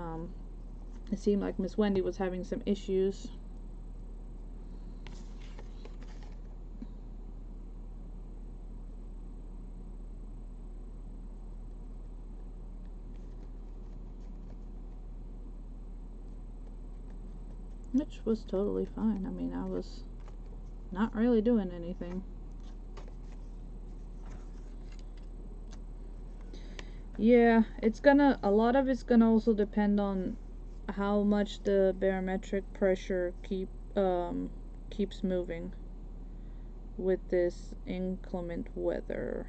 it seemed like Miss Wendy was having some issues. Which was totally fine. I mean, I was not really doing anything. Yeah, a lot of it's gonna also depend on how much the barometric pressure keeps moving with this inclement weather.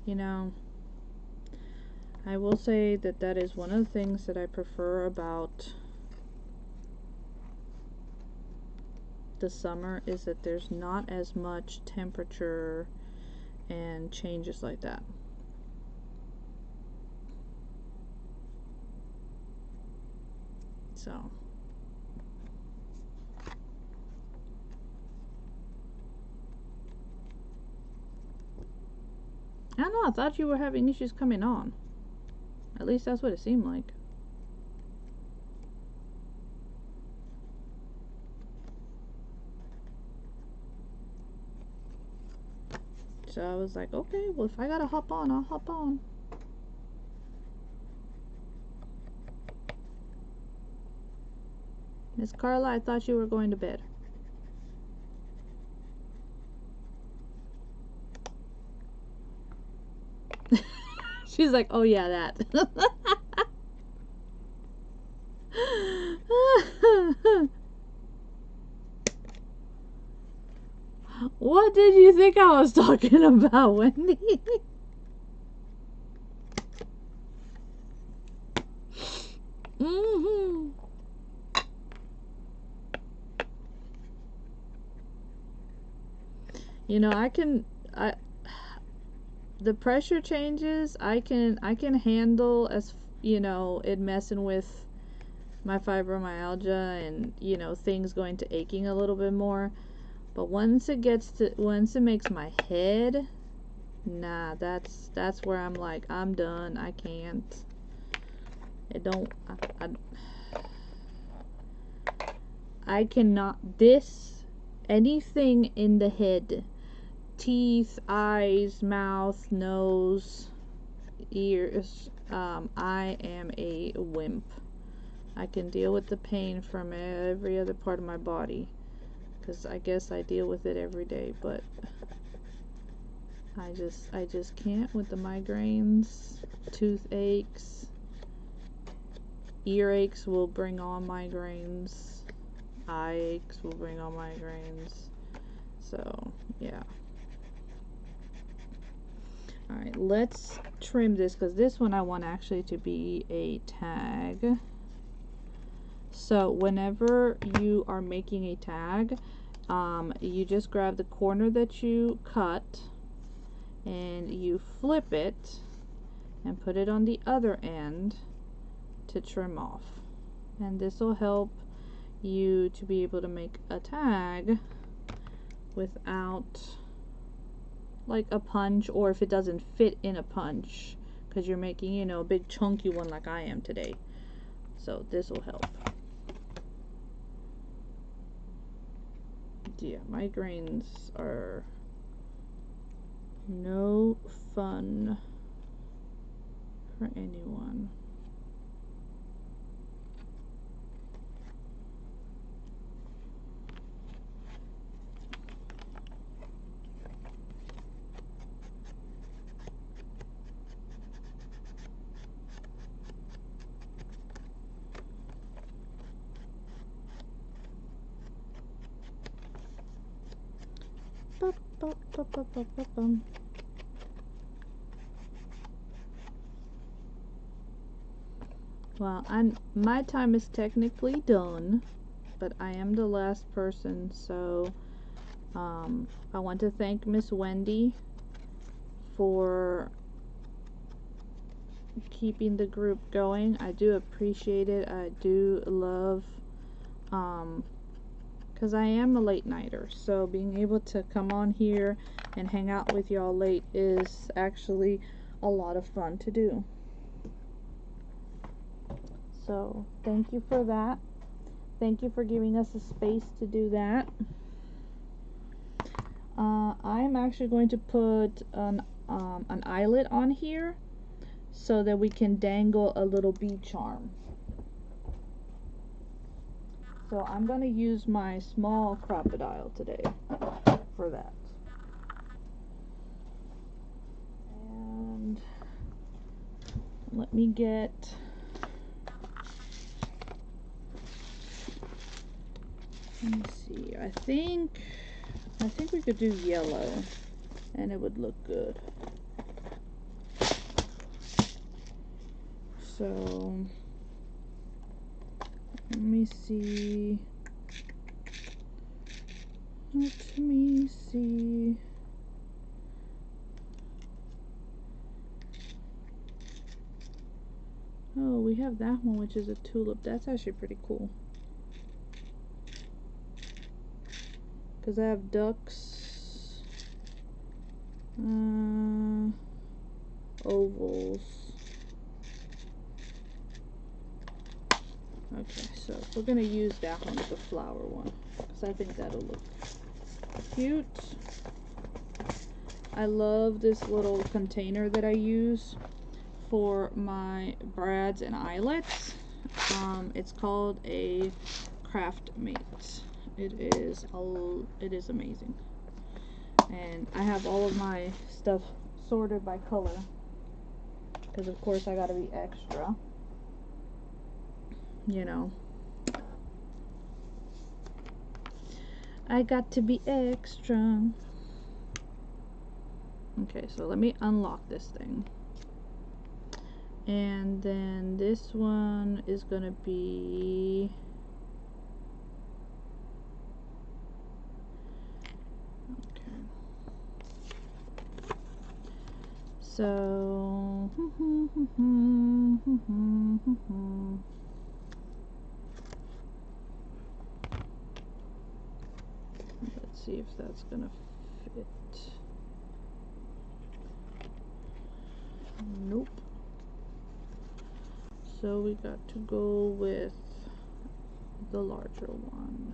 You know, I will say that that is one of the things that I prefer about the summer, is that there's not as much temperature and changes like that. So I don't know, I thought you were having issues coming on. At least that's what it seemed like. So I was like, okay, well, if I gotta hop on, I'll hop on. Miss Carla, I thought you were going to bed. She's like, oh yeah, that. What did you think I was talking about, Wendy? You know, the pressure changes, I can handle, as you know, it messing with my fibromyalgia and, you know, things going to aching a little bit more. But once it makes my head, nah, that's where I'm like, I'm done. I can't. It don't. I cannot. Anything in the head, teeth, eyes, mouth, nose, ears. I am a wimp. I can deal with the pain from every other part of my body, because I guess I deal with it every day, but I just can't with the migraines. Toothaches, earaches will bring on migraines, eye aches will bring on migraines. So yeah. Alright, let's trim this, because this one I want actually to be a tag. So whenever you are making a tag, you just grab the corner that you cut and you flip it and put it on the other end to trim off. And this will help you to be able to make a tag without like a punch, or if it doesn't fit in a punch, because you're making, you know, a big chunky one like I am today. So this will help. Yeah, migraines are no fun for anyone. Well, my time is technically done, but I am the last person, so I want to thank Miss Wendy for keeping the group going. I do appreciate it. I do love, because I am a late nighter, so being able to come on here and hang out with y'all late is actually a lot of fun to do. So thank you for that. Thank you for giving us a space to do that. I'm actually going to put an eyelet on here so that we can dangle a little bead charm. So I'm going to use my small crocodile today for that. let me get, let me see, I think we could do yellow and it would look good. So let me see. Let me see. Oh, we have that one, which is a tulip. That's actually pretty cool. Because I have ducks, ovals. Okay, so we're going to use that one as a flower one, because I think that'll look cute. I love this little container that I use for my brads and eyelets. It's called a Craftmate. It is amazing, and I have all of my stuff sorted by color because of course I gotta be extra, you know. I got to be extra. Okay, so let me unlock this thing. And then this one is gonna be, okay, so let's see if that's gonna fit. Nope. So we got to go with the larger one.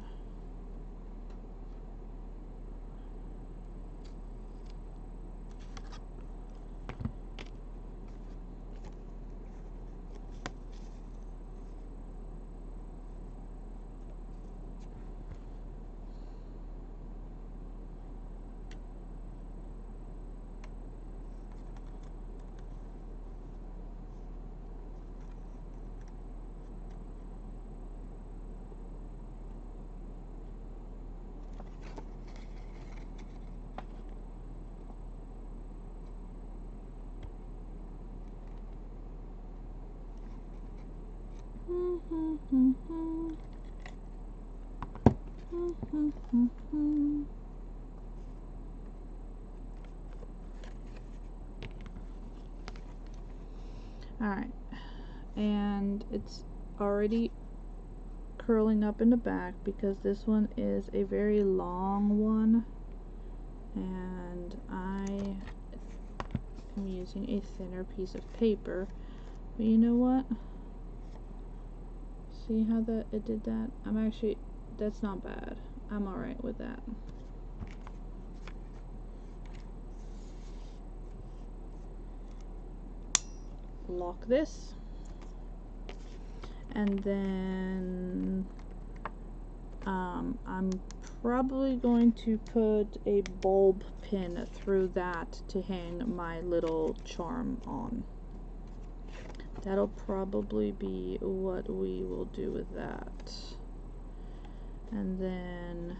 Alright, and it's already curling up in the back because this one is a very long one, and I am using a thinner piece of paper. But you know what? See how it did that? That's not bad. I'm alright with that. Lock this. And then I'm probably going to put a bulb pin through that to hang my little charm on. That'll probably be what we will do with that. And then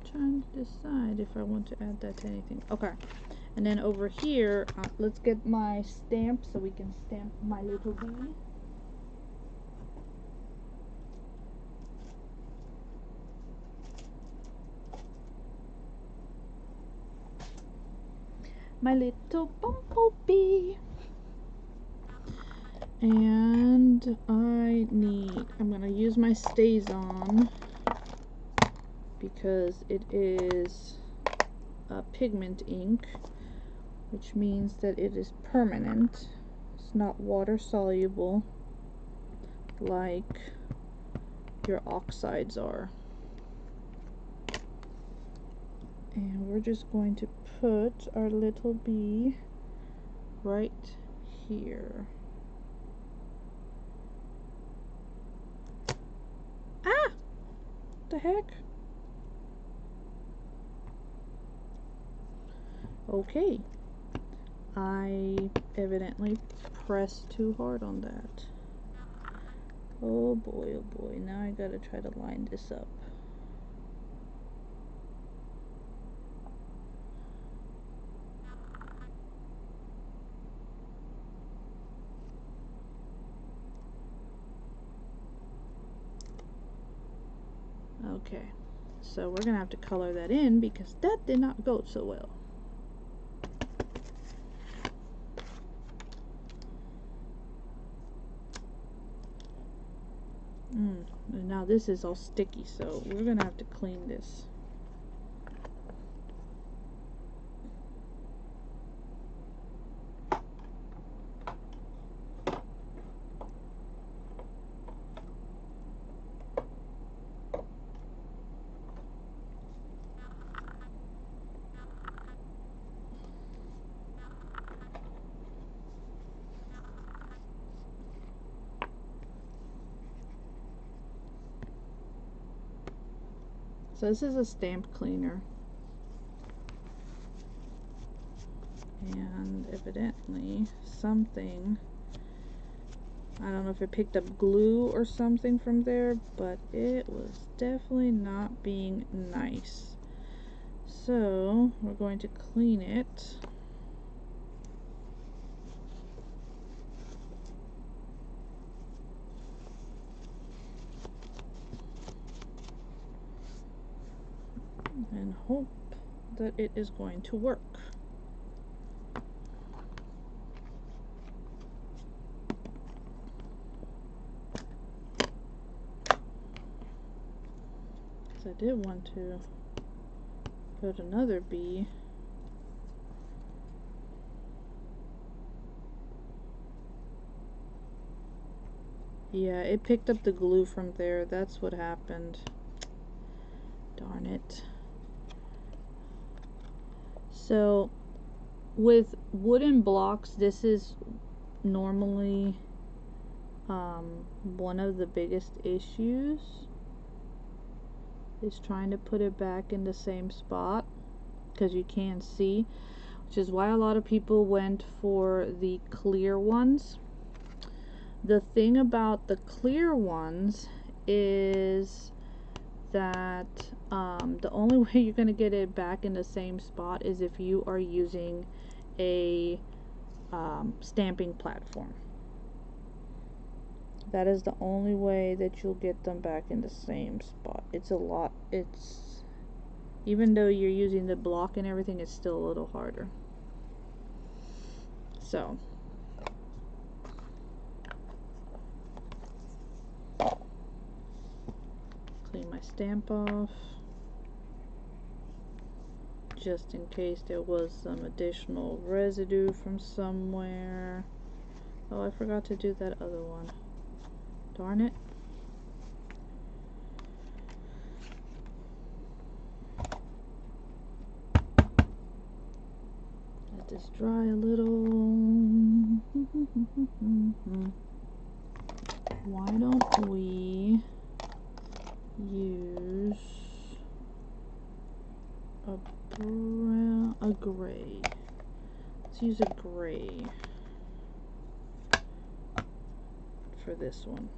trying to decide if I want to add that to anything. Okay, and then over here, let's get my stamp so we can stamp my little bee. My little bumblebee. And I'm gonna use my StazOn because it is a pigment ink, which means that it is permanent. It's not water soluble like your oxides are. And we're just going to put our little bee right here. Ah! The heck? Okay. I evidently pressed too hard on that. Oh boy, now I gotta try to line this up. Okay, so we're gonna have to color that in because that did not go so well. And now this is all sticky, so we're gonna have to clean this. So this is a stamp cleaner, and evidently something, I don't know if it picked up glue or something from there, but it was definitely not being nice. So we're going to clean it. And hope that it is going to work. Because I did want to put another bee. Yeah, it picked up the glue from there. That's what happened. Darn it. So with wooden blocks, this is normally one of the biggest issues, is trying to put it back in the same spot, because you can't see, which is why a lot of people went for the clear ones. The thing about the clear ones is that the only way you're going to get it back in the same spot is if you are using a stamping platform. That is the only way that you'll get them back in the same spot. It's even though you're using the block and everything, it's still a little harder. So clean my stamp off, just in case there was some additional residue from somewhere. Oh, I forgot to do that other one. Darn it. Let this dry a little. Why don't we use a gray? Let's use a gray for this one.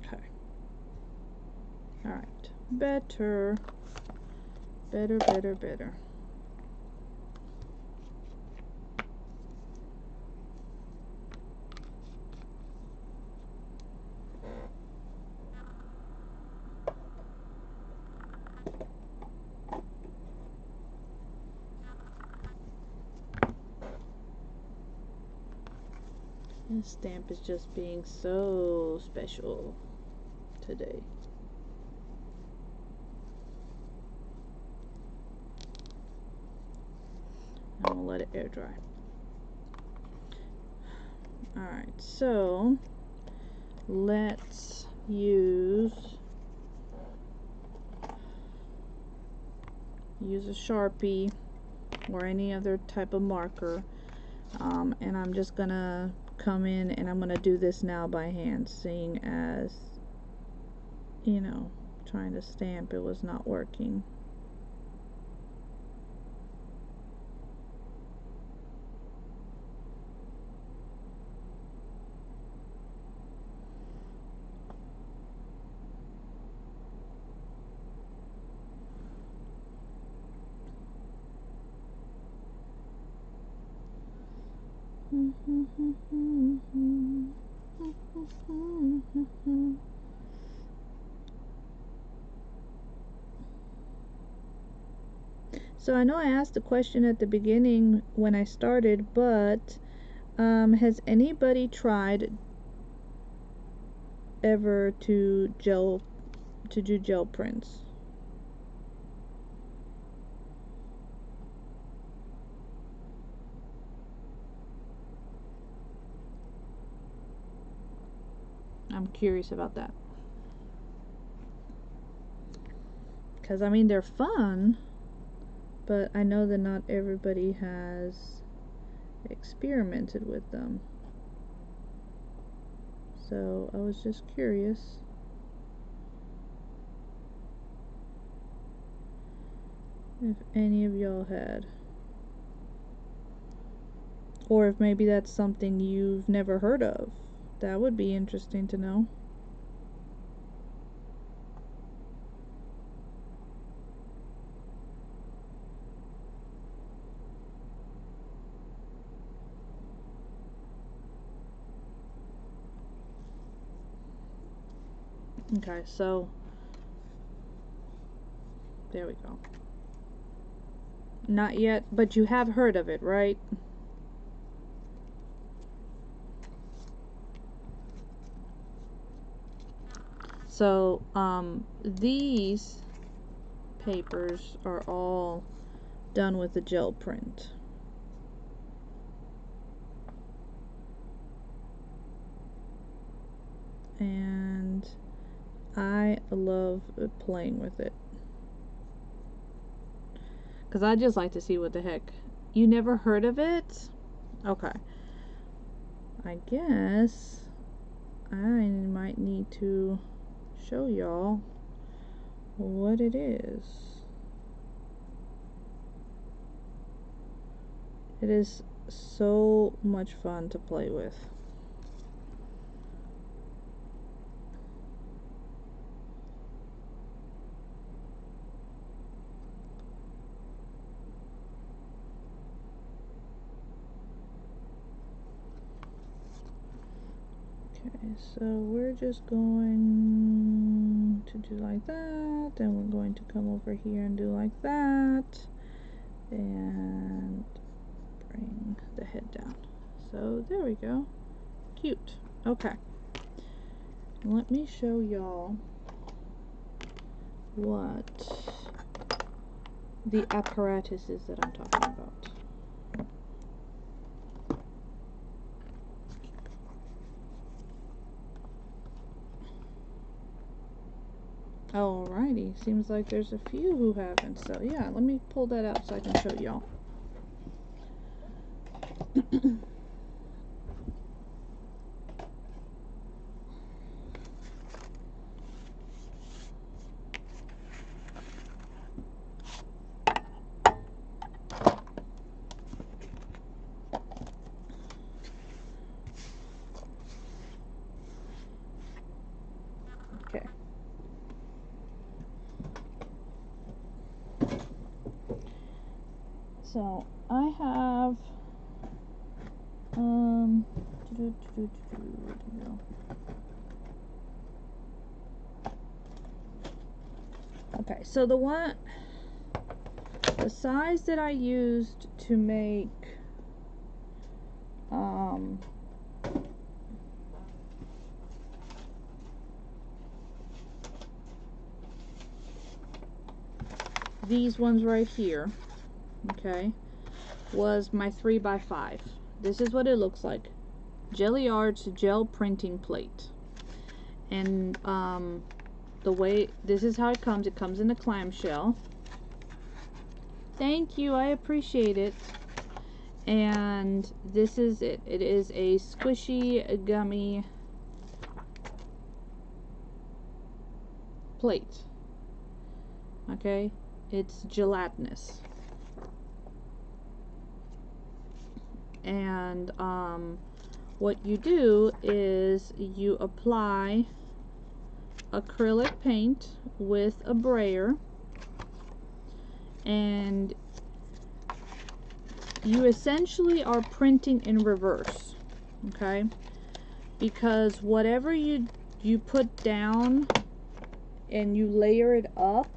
Okay. Alright. Better. This stamp is just being so special today. And we'll let it air dry. Alright, so let's use a Sharpie or any other type of marker, and I'm just gonna come in and I'm gonna do this now by hand, seeing as, you know, trying to stamp, it was not working. So I know I asked the question at the beginning when I started, but has anybody tried ever to do gel prints? I'm curious about that. Because, I mean, they're fun, but I know that not everybody has experimented with them. So, I was just curious. If any of y'all had. Or if maybe that's something you've never heard of. That would be interesting to know. Okay, so there we go. Not yet, but you have heard of it, right? So, these papers are all done with a gel print. And I love playing with it. Because I just like to see what the heck. You never heard of it? Okay. I guess I might need to show y'all what it is. It is so much fun to play with. Okay, so we're just going to do like that, and we're going to come over here and do like that, and bring the head down. So there we go. Cute. Okay. Let me show y'all what the apparatus is that I'm talking about. Alrighty, seems like there's a few who haven't, so yeah, let me pull that out so I can show y'all. Okay. So I have where'd it go? Okay, so the size that I used to make these ones right here, okay, was my 3x5. This is what it looks like. Jelly Arts gel printing plate. And the way, this is how it comes in a clamshell. Thank you, I appreciate it. And this is it. It is a squishy gummy plate. Okay, it's gelatinous. And what you do is you apply acrylic paint with a brayer, and you essentially are printing in reverse, okay? Because whatever you put down and you layer it up,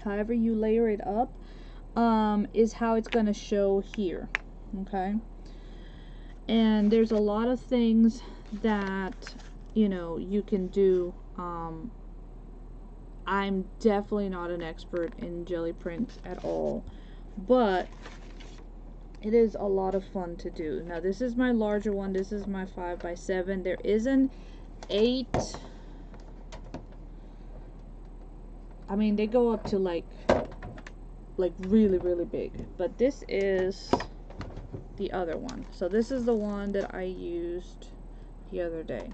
however you layer it up, is how it's going to show here, okay? And there's a lot of things that, you know, you can do. I'm definitely not an expert in jelly prints at all, but it is a lot of fun to do. Now this is my larger one. This is my 5x7. There is an 8. I mean, they go up to like really, really big, but this is the other one. So this is the one that I used the other day.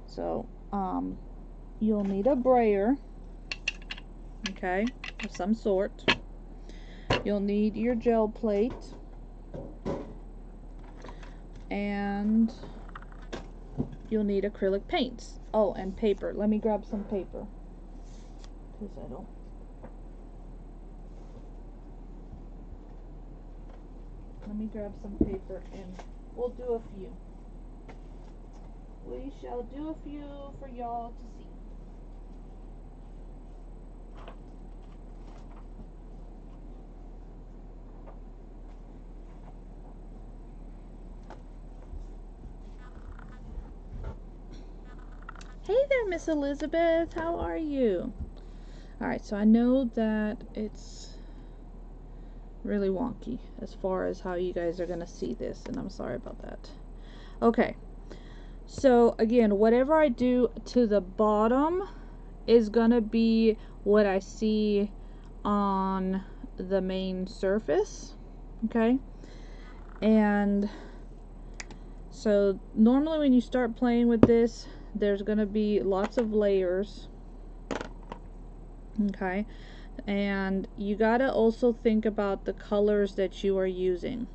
So you'll need a brayer, okay, of some sort. You'll need your gel plate, and you'll need acrylic paints. Oh, and paper. Let me grab some paper, because I don't. Let me grab some paper and we'll do a few. We shall do a few for y'all to see. Hey there, Miss Elizabeth. How are you? Alright, so I know that it's really wonky as far as how you guys are going to see this, and I'm sorry about that. Okay, so again, whatever I do to the bottom is going to be what I see on the main surface, okay? And so normally when you start playing with this, there's going to be lots of layers, okay? And you gotta also think about the colors that you are using.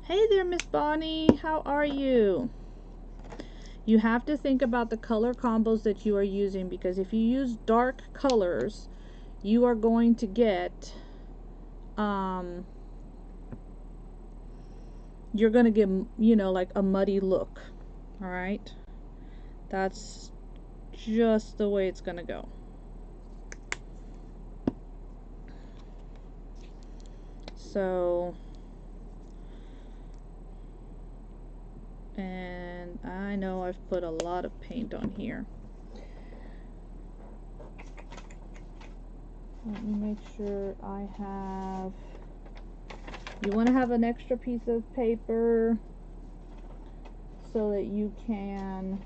Hey there, Miss Bonnie, how are you? You have to think about the color combos that you are using, because if you use dark colors, you are going to get you're gonna get, you know, like a muddy look. All right, that's just the way it's gonna go. So, and I know I've put a lot of paint on here. Let me make sure I have, you want to have an extra piece of paper so that you can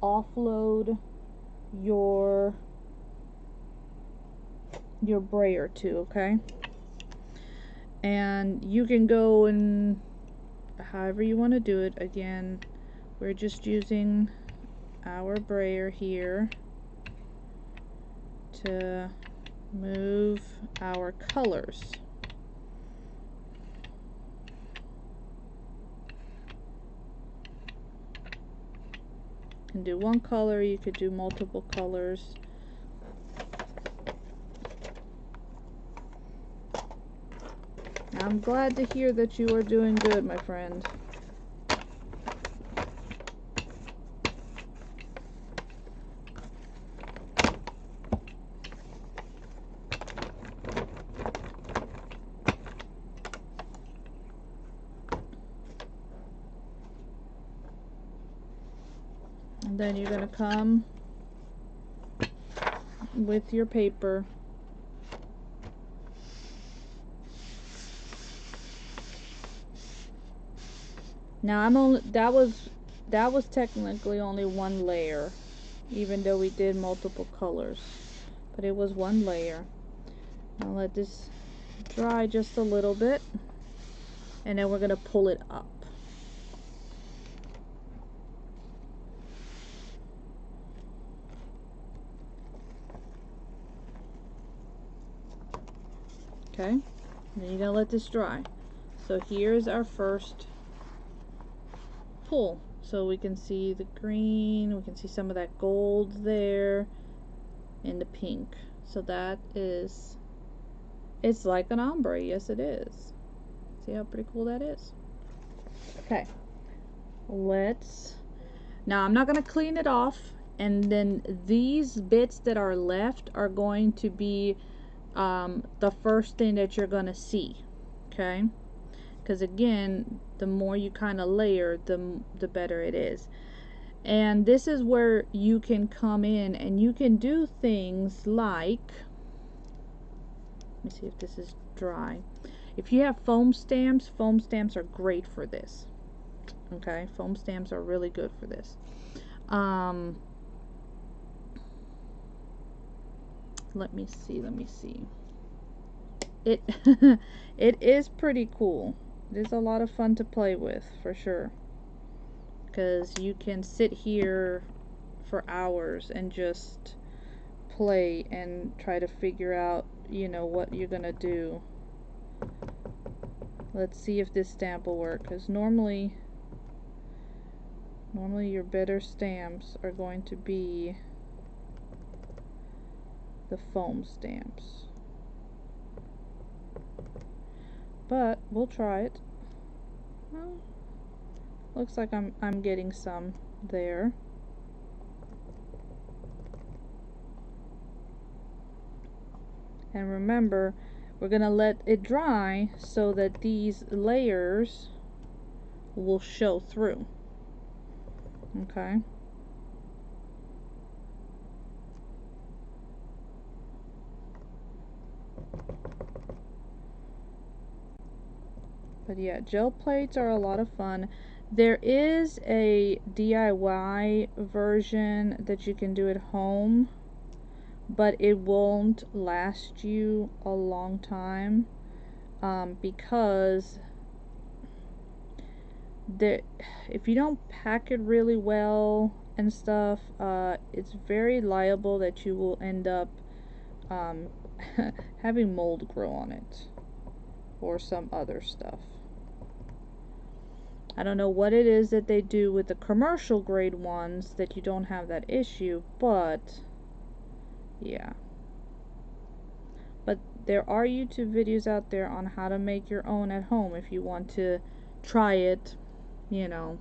offload your brayer too, okay? And you can go and however you want to do it. Again, we're just using our brayer here to move our colors. You can do one color, you could do multiple colors. I'm glad to hear that you are doing good, my friend. And then you're going to come with your paper Now that was technically only one layer, even though we did multiple colors, but it was one layer. Now let this dry just a little bit, and then we're gonna pull it up. Okay, and then you're gonna let this dry. So here's our first pull. So we can see the green, we can see some of that gold there, and the pink. So that is, it's like an ombre. Yes, it is. See how pretty cool that is? Okay, now I'm not gonna clean it off, and then these bits that are left are going to be the first thing that you're gonna see. Okay, because again, the more you kind of layer, the better it is. And this is where you can come in and you can do things like, let me see if this is dry. If you have foam stamps are great for this. Okay, foam stamps are really good for this. Let me see. It it is pretty cool. It is a lot of fun to play with, for sure, because you can sit here for hours and just play and try to figure out, you know, what you're gonna do. Let's see if this stamp will work, because normally your better stamps are going to be the foam stamps. But we'll try it. Well, looks like I'm getting some there. And remember, we're gonna let it dry so that these layers will show through. Okay. But yeah, gel plates are a lot of fun. There is a DIY version that you can do at home, but it won't last you a long time, because if you don't pack it really well and stuff, it's very liable that you will end up having mold grow on it or some other stuff. I don't know what it is that they do with the commercial grade ones that you don't have that issue, but yeah. But there are YouTube videos out there on how to make your own at home if you want to try it, you know,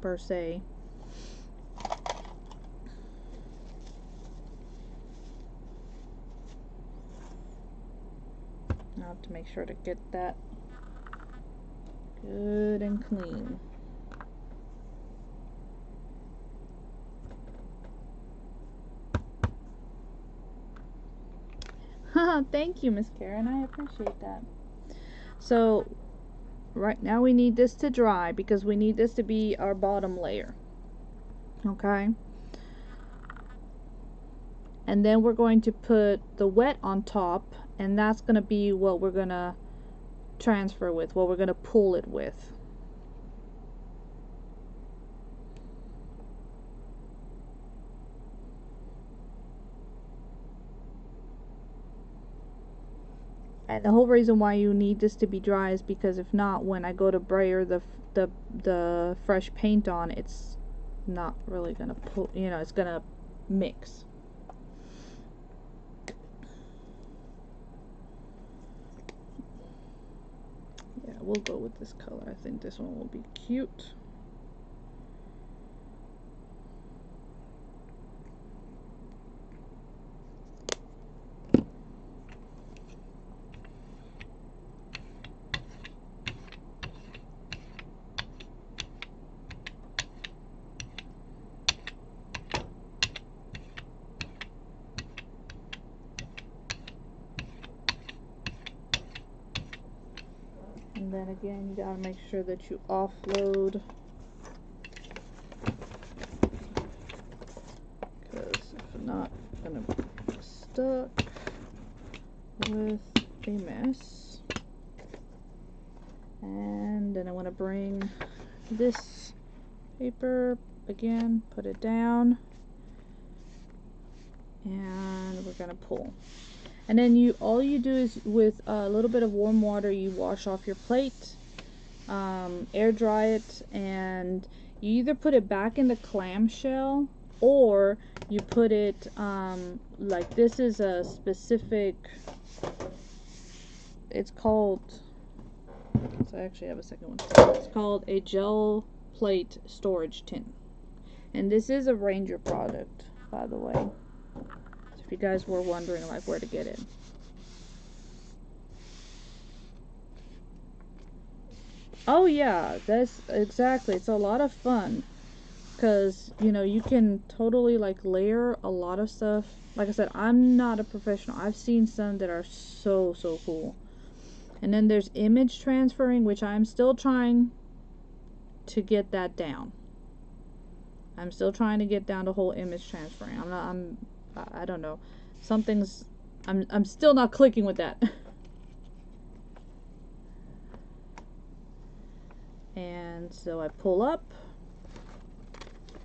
per se. Now I have to make sure to get that good and clean. Thank you, Miss Karen. I appreciate that. So right now we need this to dry because we need this to be our bottom layer. Okay. And then we're going to put the wet on top, and that's going to be what we're going to transfer with, what we're going to pull it with. And the whole reason why you need this to be dry is because if not, when I go to brayer the fresh paint on, it's not really going to pull, you know, it's going to mix. Yeah, we'll go with this color. I think this one will be cute. And then again, you gotta make sure that you offload, because if not, I'm gonna be stuck with a mess. And then I want to bring this paper again, put it down, and we're gonna pull. And then all you do is with a little bit of warm water, you wash off your plate, air dry it, and you either put it back in the clamshell or you put it like this is a specific, it's called, so I actually have a second one. It's called a gel plate storage tin, and this is a Ranger product, by the way, so if you guys were wondering like where to get it. Oh yeah, that's exactly, it's a lot of fun, because you know, you can totally like layer a lot of stuff. Like I said, I'm not a professional. I've seen some that are so cool. And then there's image transferring, which I'm still trying to get that down. I'm still trying to get down to whole image transferring. I don't know. I'm still not clicking with that. And so I pull up,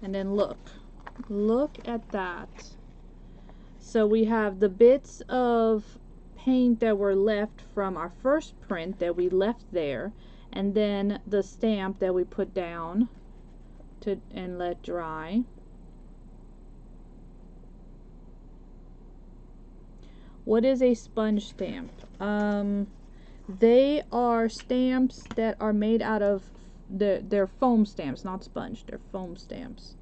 and then look at that. So we have the bits of paint that were left from our first print that we left there, and then the stamp that we put down and let dry. What is a sponge stamp? They are stamps that are made out of they're foam stamps, not sponge. They're foam stamps.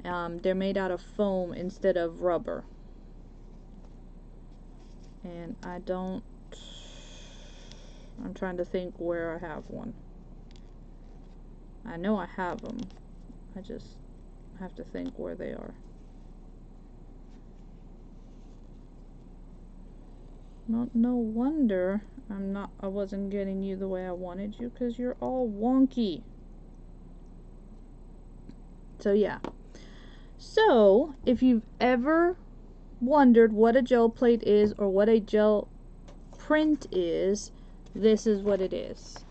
They're made out of foam instead of rubber. And I'm trying to think where I have one. I know I have them. I just have to think where they are. No wonder I wasn't getting you the way I wanted you, because you're all wonky. So yeah. So if you've ever wondered what a gel plate is or what a gel print is, this is what it is.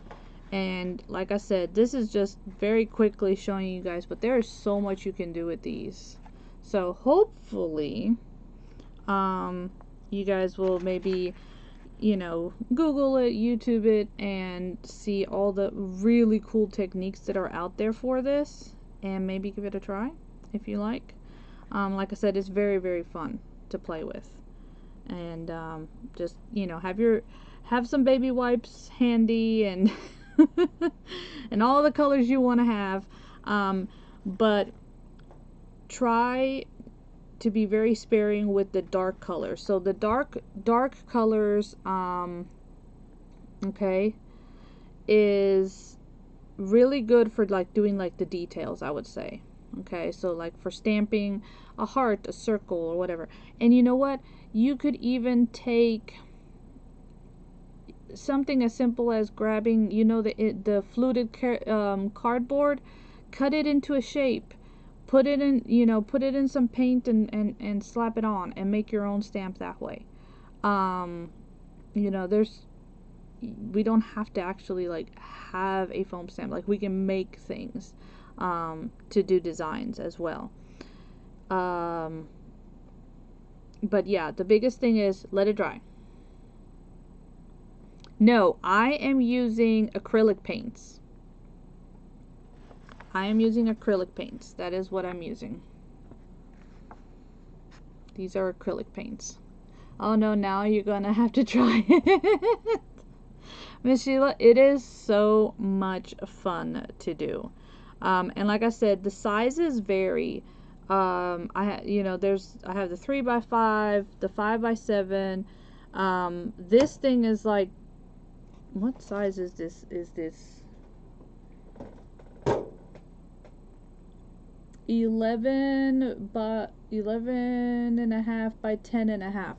And like I said, this is just very quickly showing you guys, but there is so much you can do with these. So hopefully you guys will maybe, you know, Google it, YouTube it, and see all the really cool techniques that are out there for this, and maybe give it a try if you like. Like I said, it's very fun to play with, and just, you know, have some baby wipes handy, and and all the colors you want to have, but try to be very sparing with the dark colors. So the dark colors, okay, is really good for like doing like the details, I would say. Okay, so like for stamping a heart, a circle, or whatever. And you know what, you could even take something as simple as grabbing, you know, the fluted cardboard, cut it into a shape, put it in, you know, put it in some paint, and slap it on and make your own stamp that way. You know, we don't have to actually like have a foam stamp. Like, we can make things to do designs as well. But yeah, the biggest thing is let it dry. No, I am using acrylic paints. I am using acrylic paints. That is what I'm using. These are acrylic paints. Oh no, now you're gonna have to try it. Miss Sheila, it is so much fun to do. And like I said, the sizes vary. I have the 3x5, the 5x7. This thing is like, what size is this? Is this 11 and a half by 10 and a half?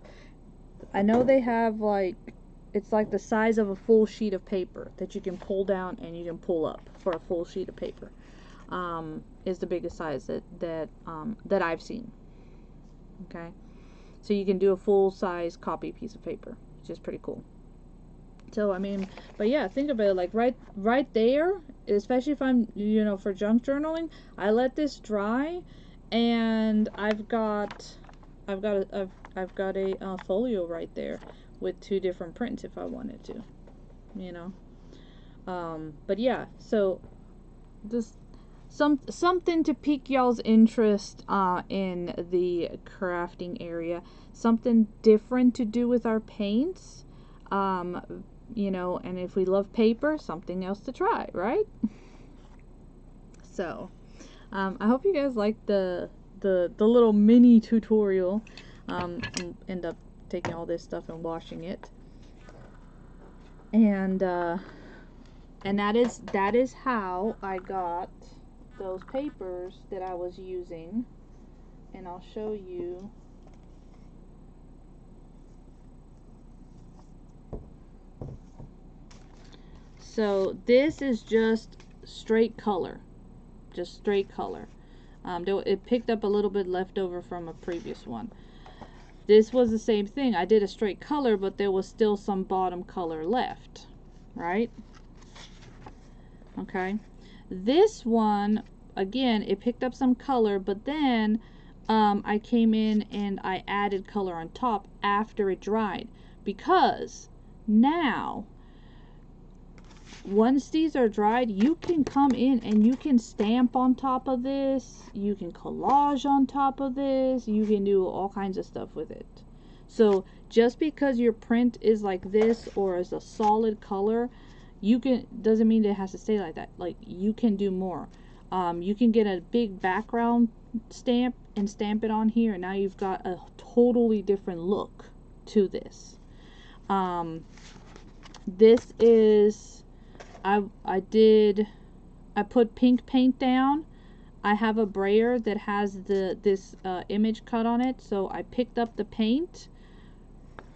I know they have like it's like the size of a full sheet of paper that you can pull down and you can pull up for a full sheet of paper. Is the biggest size that I've seen. Okay, so you can do a full size copy piece of paper, which is pretty cool. So I mean, but yeah, think about it, like right there, especially if I'm, you know, for junk journaling, I let this dry, and I've got a folio right there with 2 different prints if I wanted to, you know. But yeah, so just something to pique y'all's interest in the crafting area, something different to do with our paints. You know, and if we love paper, something else to try, right? So, I hope you guys like the little mini tutorial. End up taking all this stuff and washing it, and that is how I got those papers that I was using, and I'll show you. So this is just straight color, just straight color. It picked up a little bit left over from a previous one. This was the same thing. I did a straight color, but there was still some bottom color left, right? Okay. This one, again, it picked up some color, but then I came in and I added color on top after it dried, because now once these are dried, you can come in and you can stamp on top of this, you can collage on top of this, you can do all kinds of stuff with it. So just because your print is like this or is a solid color, doesn't mean that it has to stay like that. Like, you can do more. You can get a big background stamp and stamp it on here, and now you've got a totally different look to this. This is, I put pink paint down. I have a brayer that has this image cut on it, so I picked up the paint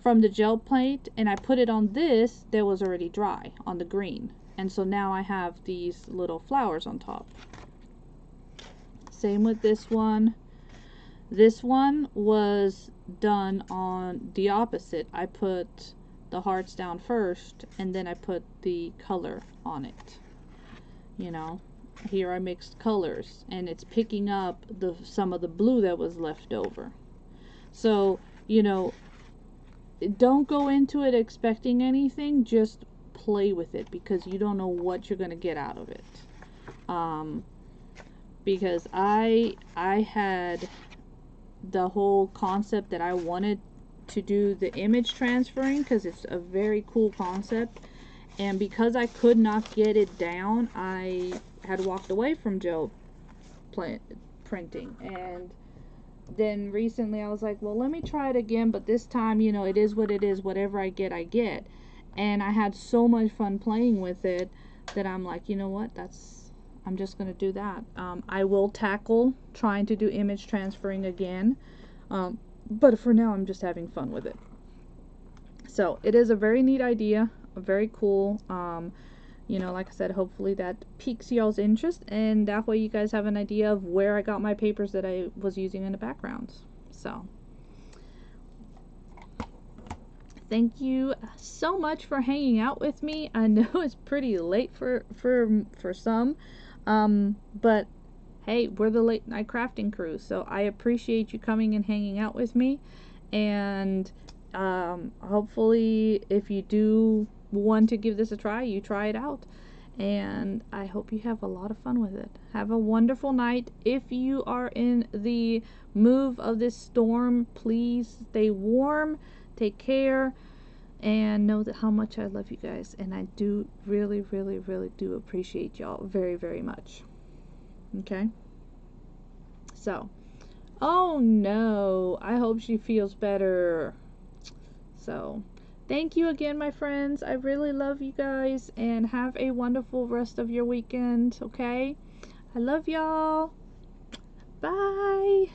from the gel plate and I put it on this that was already dry, on the green, and so now I have these little flowers on top. Same with this one. This one was done on the opposite. I put the hearts down first and then I put the color on it. You know, here I mixed colors and it's picking up some of the blue that was left over. So, you know, don't go into it expecting anything, just play with it, because you don't know what you're going to get out of it. Because I had the whole concept that I wanted to do the image transferring, because it's a very cool concept, and because I could not get it down, I had walked away from gel printing. And then recently I was like, well, let me try it again, but this time, you know, it is what it is. Whatever I get, I get. And I had so much fun playing with it that I'm like, you know what, I'm just going to do that. I will tackle trying to do image transferring again, but for now I'm just having fun with it. So it is a very neat idea, very cool. You know, like I said, hopefully that piques y'all's interest, and that way you guys have an idea of where I got my papers that I was using in the backgrounds. So thank you so much for hanging out with me. I know it's pretty late for some, but hey, we're the late night crafting crew, so I appreciate you coming and hanging out with me. And hopefully if you do want to give this a try, you try it out, and I hope you have a lot of fun with it. Have a wonderful night. If you are in the move of this storm, please stay warm, take care, and know that how much I love you guys, and I do really do appreciate y'all very, very much. Okay, so, oh no, I hope she feels better. So thank you again, my friends. I really love you guys, and have a wonderful rest of your weekend, okay? I love y'all. Bye.